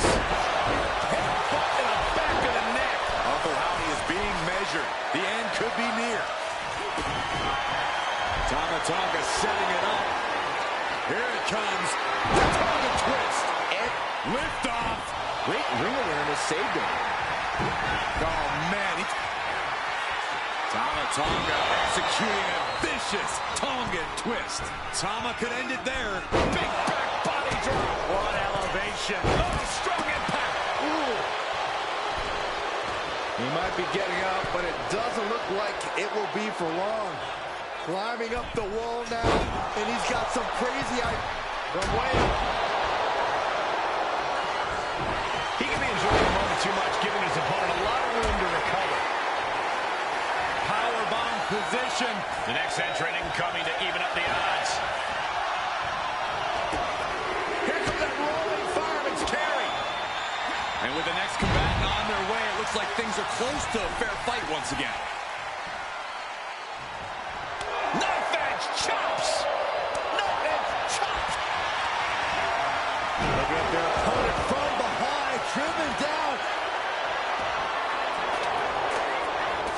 Headbutt in the back of the neck. Uncle Howdy is being measured. The end could be near. Tonga setting it up. Here it comes. The Tonga twist. And Lift off. great ring awareness saved him. Oh, man. Tonga executing a vicious Tongan twist. Tama could end it there. Big back body drop. What elevation. Oh, strong impact. Ooh. He might be getting up, but it doesn't look like it will be for long. Climbing up the wall now, and he's got some crazy from way up. He can be enjoying the moment too much, giving his opponent a lot of room to recover. Powerbomb position. The next entrant incoming to even up the odds. Here comes that rolling fireman's carry. And with the next combatant on their way, it looks like things are close to a fair fight once again. Knife edge chops. Knife edge chops. Look at their opponent from behind, driven down.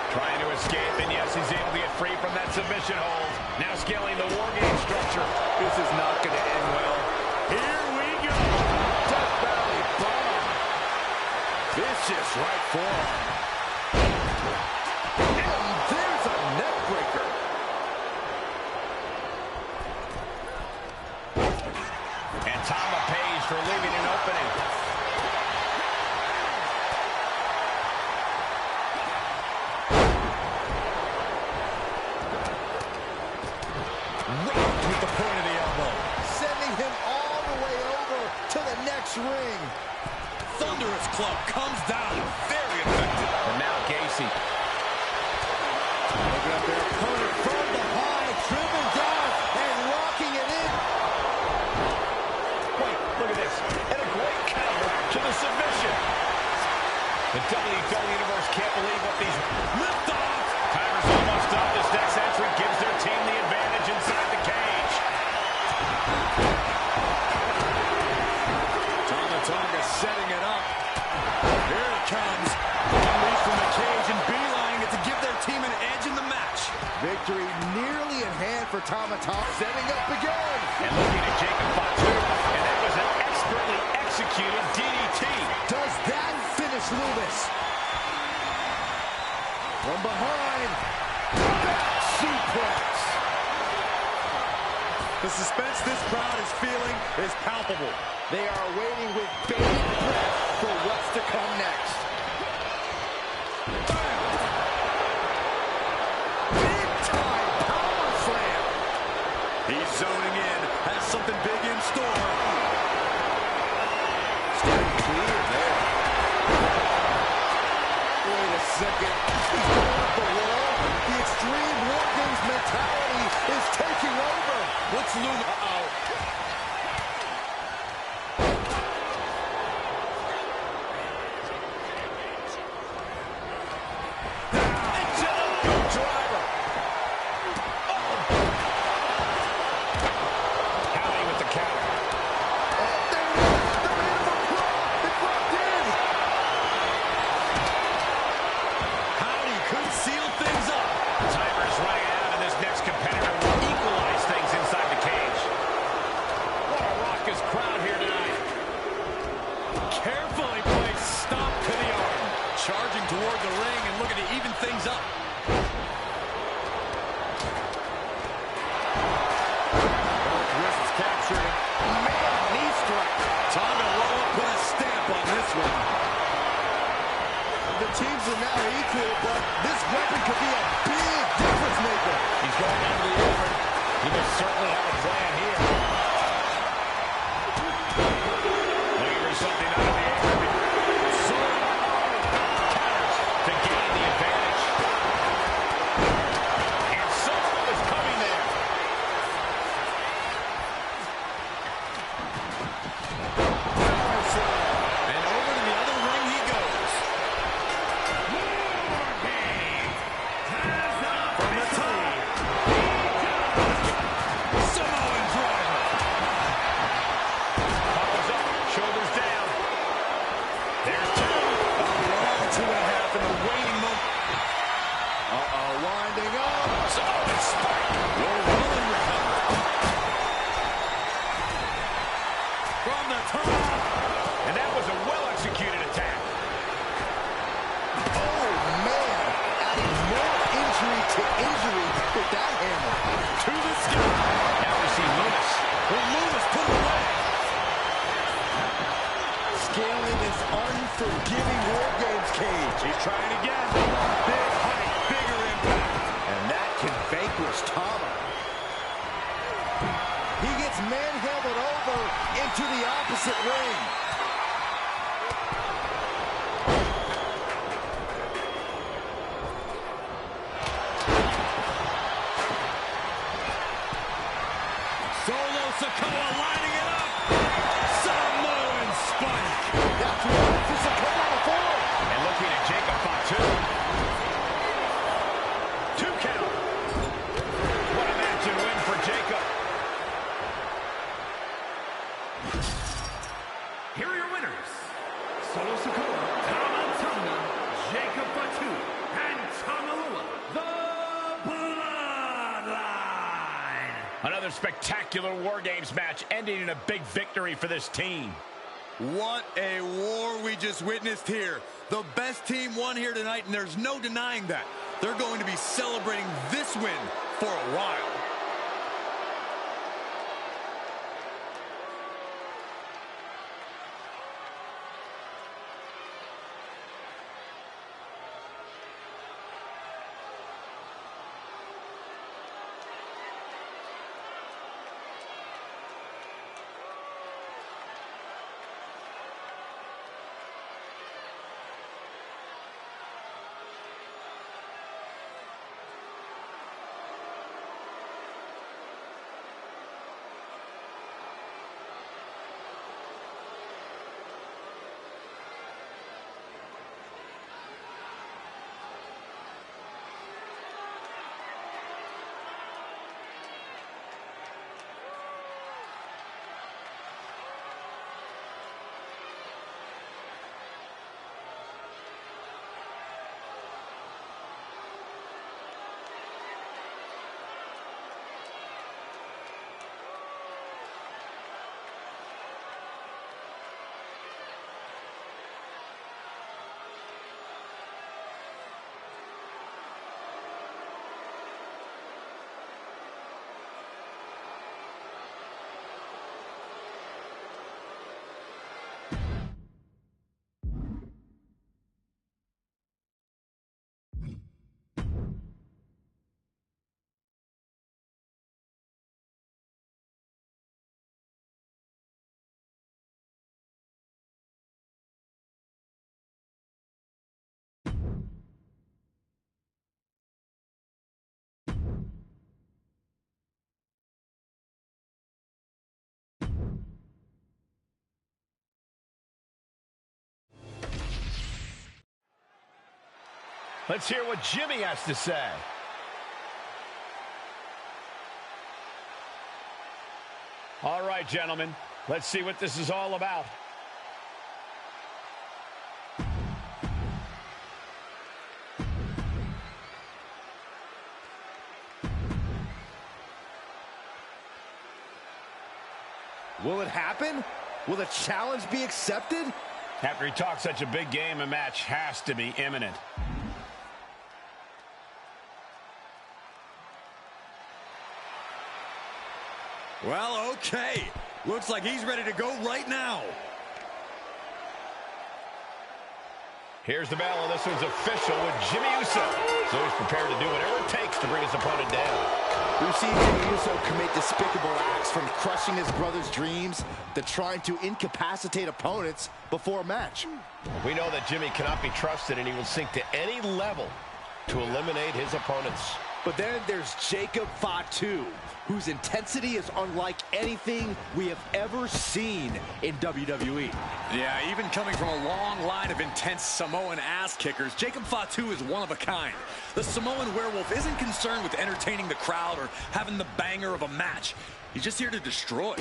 Trying to escape, and yes, he's able to get free from that submission hold. Now scaling the war game structure. This is not going to end well. Here we go. Death Valley bomb. Vicious right forearm. And there's a neck breaker. And Tama pays for leaving an opening. Rocked with the point of the elbow. Sending him all the way over to the next ring. Thunderous club comes down. Very effective. And now Gacy. Looking at their opponent from behind, driven down and locking it in. Wait, look at this. And a great counter to the submission. The WWE Universe can't believe what these... Lift off. Timer's almost up. This next entry gives their team the advantage inside the cage. Tonga setting it up. Here it comes. Unleashed from the cage and beelining it to give their team an edge in the match. Victory nearly in hand for Tama. Setting up again. And looking at Jacob Fatu. And that was an expertly executed DDT. Does that finish Loomis? From behind. Back suplex. The suspense this crowd is feeling is palpable. They are waiting with bated second. He's going up the wall. The Extreme War Games mentality is taking over. What's looming? Uh-oh. Carefully placed stomp to the arm. Charging toward the ring and looking to even things up. Both wrists captured. Man, knee strike. Tonga put a stamp on this one. The teams are now equal, but this weapon could be a big difference maker. He's going down to the apron. He must certainly have a plan here. Something out of the apron. So counters to gain the advantage. And Solo is coming there. And over to the other ring he goes. From the top. Samoan driver. Follows up, shoulders down. There's two. A long 2.5 in the waiting moment. Winding up. Samoan spike. Will Rowan recover? From the top. And that was a well-executed attack. Oh, man. Adding more injury to injury with that hammer. To the sky. Now we see Loomis. Will Loomis put it away? Scaling this unforgiving War Games cage. He's trying again. Big height, bigger impact. And that can vanquish Tama. He gets manhandled over into the opposite ring. Solo Sikoa lining it up. Samoan spike. That's one for Sikoa before. And looking at Jacob Fatu. 2 count. What a match and win for Jacob. Here are your winners. Solo Sikoa, Tonga, Jacob Fatu, and Tamalua, the Bloodline. Another spectacular War Games match ending in a big victory for this team. What a war we just witnessed here. The best team won here tonight, and there's no denying that. They're going to be celebrating this win for a while. Let's hear what Jimmy has to say. All right, gentlemen, let's see what this is all about. Will it happen? Will the challenge be accepted? After he talks such a big game, a match has to be imminent. Well, okay. Looks like he's ready to go right now. Here's the bell, and this one's official with Jimmy Uso. So he's prepared to do whatever it takes to bring his opponent down. We've seen Jimmy Uso commit despicable acts, from crushing his brother's dreams to trying to incapacitate opponents before a match. We know that Jimmy cannot be trusted, and he will sink to any level to eliminate his opponents. But then there's Jacob Fatu, whose intensity is unlike anything we have ever seen in WWE. Yeah, even coming from a long line of intense Samoan ass kickers, Jacob Fatu is one of a kind. The Samoan werewolf isn't concerned with entertaining the crowd or having the banger of a match. He's just here to destroy.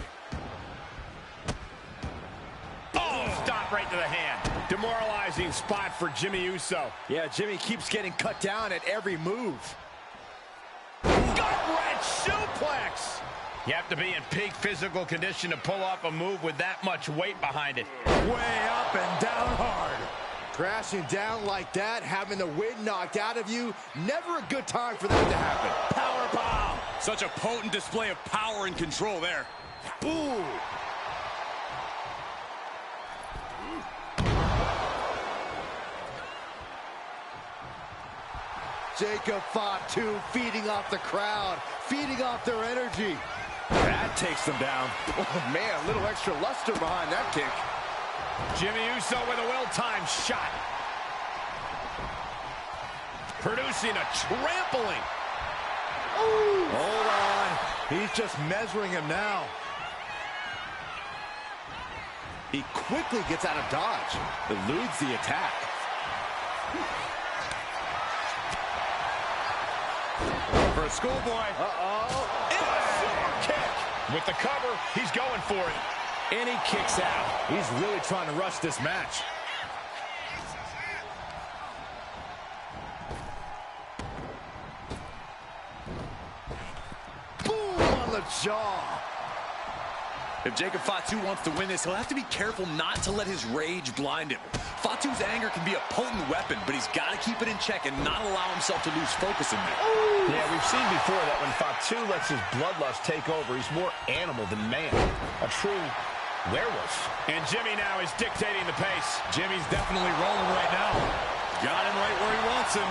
Oh, stop right to the hand. Demoralizing spot for Jimmy Uso. Yeah, Jimmy keeps getting cut down at every move. Gut-wrench suplex. You have to be in peak physical condition to pull off a move with that much weight behind it. Way up and down hard. Crashing down like that, having the wind knocked out of you, never a good time for that to happen. Power bomb. Such a potent display of power and control there. Ooh. Jacob Fatu feeding off the crowd, feeding off their energy. That takes them down. Oh, man, a little extra luster behind that kick. Jimmy Uso with a well-timed shot. Producing a trampling. Ooh. Hold on. He's just measuring him now. He quickly gets out of dodge. Eludes the attack. For a schoolboy. Uh-oh. Super kick. With the cover, he's going for it. And he kicks out. He's really trying to rush this match. Boom on the jaw. If Jacob Fatu wants to win this, he'll have to be careful not to let his rage blind him. Fatu's anger can be a potent weapon, but he's got to keep it in check and not allow himself to lose focus in there. Yeah, we've seen before that when Fatu lets his bloodlust take over, he's more animal than man. A true werewolf. And Jimmy now is dictating the pace. Jimmy's definitely rolling right now. Got him right where he wants him.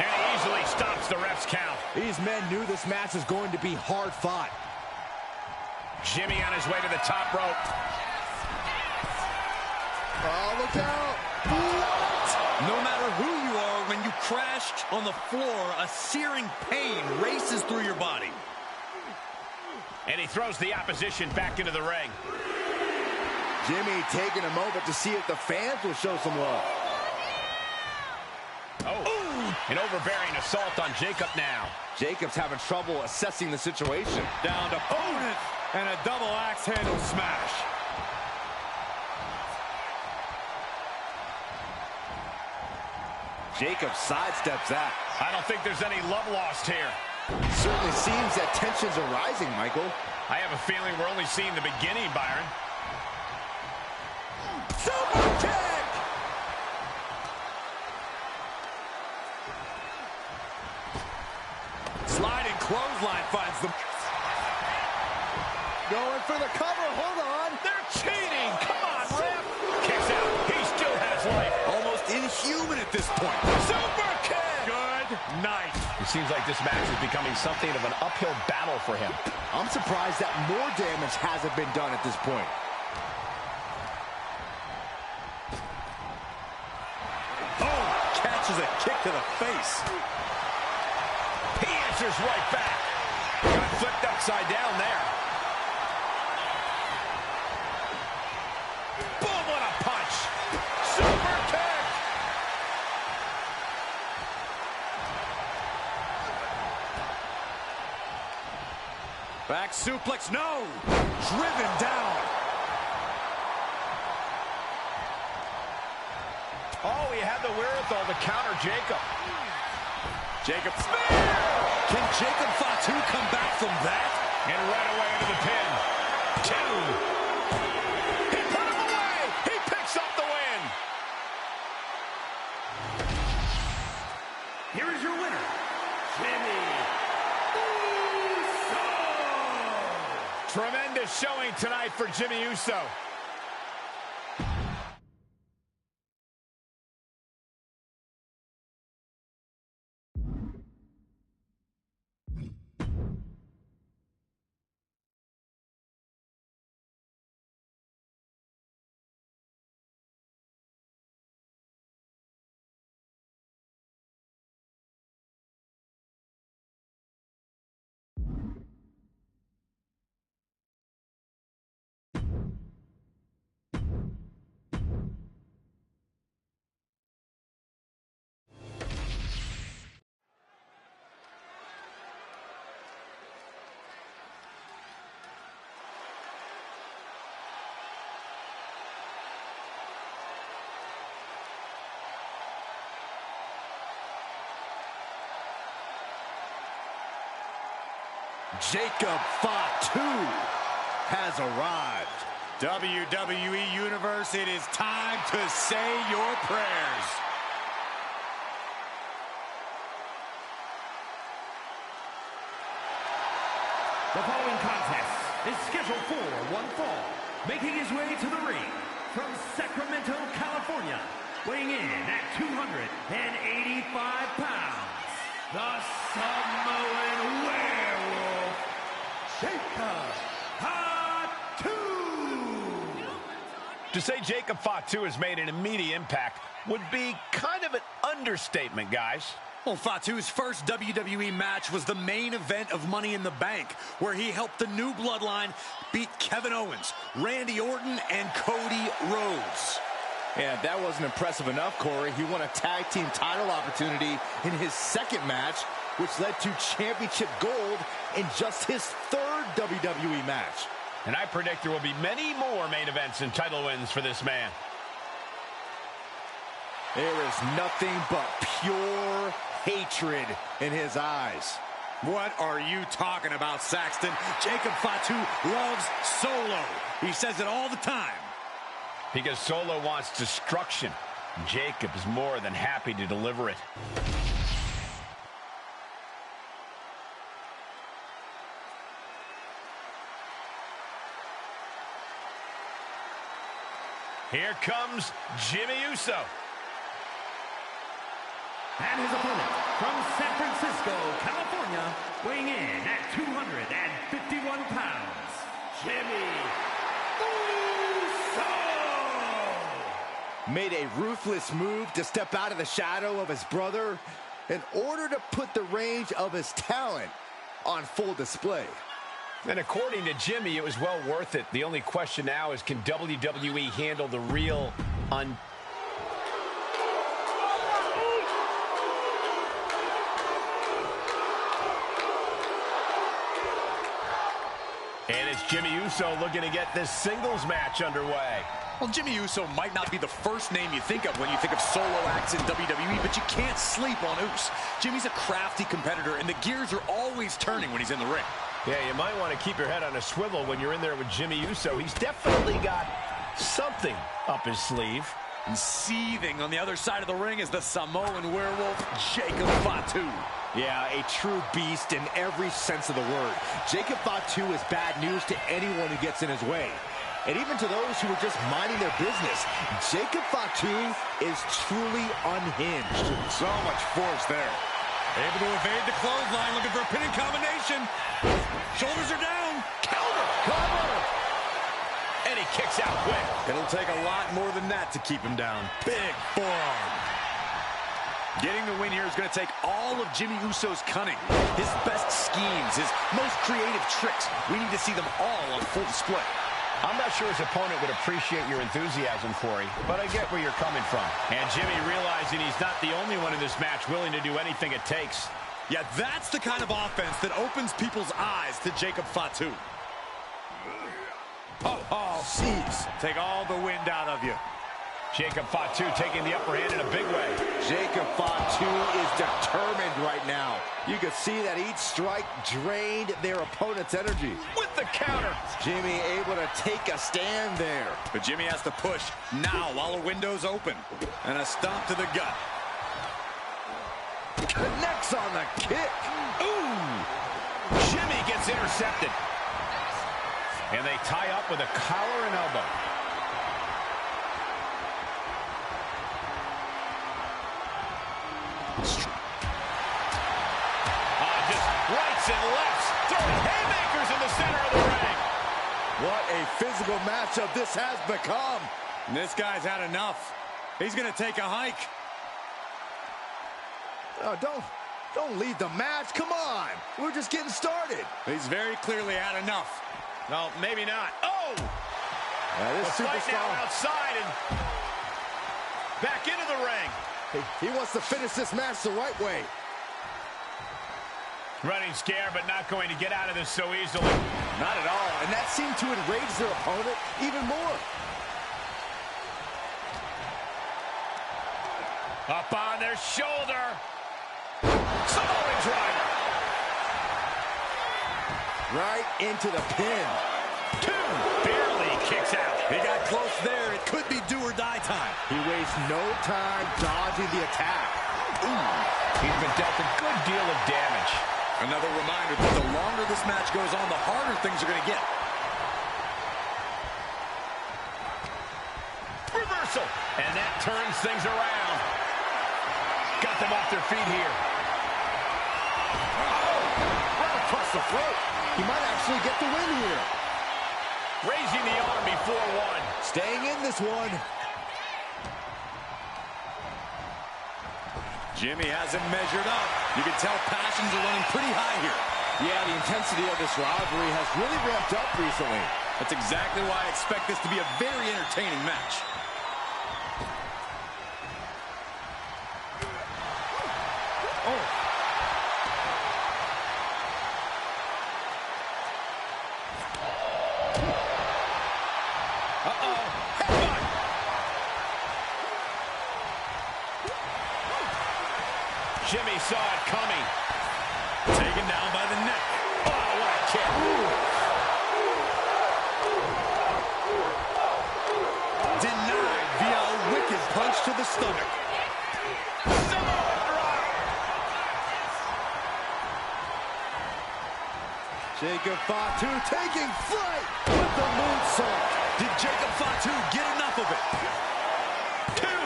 And he easily stops the ref's count. These men knew this match was going to be hard fought. Jimmy on his way to the top rope. Oh, look out. What? No matter who you are, when you crashed on the floor, a searing pain races through your body. And he throws the opposition back into the ring. Jimmy taking a moment to see if the fans will show some love. Oh, an overbearing assault on Jacob now. Jacob's having trouble assessing the situation. Down to opponent and a double axe handle smash. Jacob sidesteps that. I don't think there's any love lost here. Certainly seems that tensions are rising, Michael. I have a feeling we're only seeing the beginning, Byron. Super kick! Sliding clothesline finds them. Going for the cover, hold on. They're cheating. Come on, ref. Kicks out. He still has life. Almost inhuman at this point. Super kick. Good night. It seems like this match is becoming something of an uphill battle for him. I'm surprised that more damage hasn't been done at this point. Oh, catches a kick to the face. He answers right back. Got flipped upside down there. Boom, what a punch. Super kick. suplex, no! Driven down. Oh, he had the wherewithal to counter Jacob. Jacob spear! Can Jacob Fatu come back from that? And right away into the pin. 2. He put him away. He picks up the win. Here is your winner, Jimmy Uso. Tremendous showing tonight for Jimmy Uso. Jacob Fatu has arrived. WWE Universe, it is time to say your prayers. The following contest is scheduled for one fall. Making his way to the ring from Sacramento, California, weighing in at 285 pounds, the Samoan Werewolf, Jacob Fatu. To say Jacob Fatu has made an immediate impact would be kind of an understatement, guys. Well, Fatu's first WWE match was the main event of Money in the Bank, where he helped the New Bloodline beat Kevin Owens, Randy Orton, and Cody Rhodes. And if that wasn't impressive enough, Corey, he won a tag team title opportunity in his second match, which led to championship gold in just his third WWE match. And I predict there will be many more main events and title wins for this man. There is nothing but pure hatred in his eyes. What are you talking about, Saxton? Jacob Fatu loves Solo. He says it all the time. Because Solo wants destruction. Jacob is more than happy to deliver it. Here comes Jimmy Uso. And his opponent from San Francisco, California, weighing in at 251 pounds, Jimmy Uso. Made a ruthless move to step out of the shadow of his brother in order to put the range of his talent on full display. And according to Jimmy, it was well worth it. The only question now is, can WWE handle the real And it's Jimmy Uso looking to get this singles match underway. Well, Jimmy Uso might not be the first name you think of when you think of solo acts in WWE, but you can't sleep on Uso. Jimmy's a crafty competitor, and the gears are always turning when he's in the ring. Yeah, you might want to keep your head on a swivel when you're in there with Jimmy Uso. He's definitely got something up his sleeve. And seething on the other side of the ring is the Samoan Werewolf, Jacob Fatu. Yeah, a true beast in every sense of the word. Jacob Fatu is bad news to anyone who gets in his way. And even to those who are just minding their business, Jacob Fatu is truly unhinged. So much force there. Able to evade the clothesline, looking for a pinning combination. Shoulders are down. Cover! And he kicks out quick. It'll take a lot more than that to keep him down. Big forearm. Getting the win here is going to take all of Jimmy Uso's cunning, his best schemes, his most creative tricks. We need to see them all on full display. I'm not sure his opponent would appreciate your enthusiasm, Corey, but I get where you're coming from. And Jimmy realizing he's not the only one in this match willing to do anything it takes. Yeah, that's the kind of offense that opens people's eyes to Jacob Fatu. Oh, jeez. Take all the wind out of you. Jacob Fatu taking the upper hand in a big way. Jacob Fatu is determined right now. You can see that each strike drained their opponent's energy. With the counter. Jimmy able to take a stand there. But Jimmy has to push now while the window's open. And a stomp to the gut. Connects on the kick. Ooh! Jimmy gets intercepted. And they tie up with a collar and elbow. Just rights and lefts. Throwing haymakers in the center of the ring. What a physical matchup this has become. And this guy's had enough. He's going to take a hike. Oh, don't leave the match. Come on. We're just getting started. He's very clearly had enough. No, maybe not. Oh! This the fight superstar now outside and back into the ring. He wants to finish this match the right way. Running scared, but not going to get out of this so easily. Not at all. And that seemed to enrage their opponent even more. Up on their shoulder. Samoan driver. Right into the pin. Two. Barely kicks out. He got close there. It could be do or die time. He wastes no time dodging the attack. Ooh. He's been dealt a good deal of damage. Another reminder that the longer this match goes on, the harder things are going to get. Reversal. And that turns things around. Got them off their feet here. Right across the throat. He might actually get the win here. Raising the arm before one. Staying in this one. Jimmy hasn't measured up. You can tell passions are running pretty high here. Yeah, the intensity of this rivalry has really ramped up recently. That's exactly why I expect this to be a very entertaining match. Jimmy saw it coming. Taken down by the neck. Oh, what a kick. Denied via a wicked punch to the stomach. Samoan drop. Jacob Fatu taking flight with the moonsault. Did Jacob Fatu get enough of it? Two.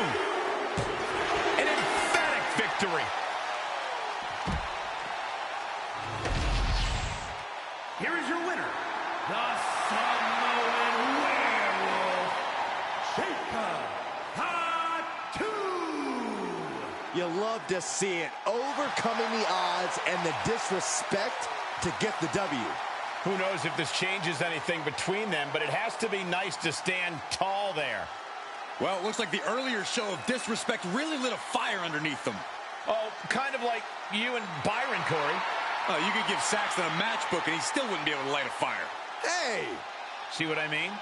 An emphatic victory. Here is your winner, the Samoan Werewolf, Jacob Fatu. You love to see it, overcoming the odds and the disrespect to get the W. Who knows if this changes anything between them, but it has to be nice to stand tall there. Well, it looks like the earlier show of disrespect really lit a fire underneath them. Oh, kind of like you and Byron, Corey. You could give Saxton a matchbook and he still wouldn't be able to light a fire. Hey! See what I mean?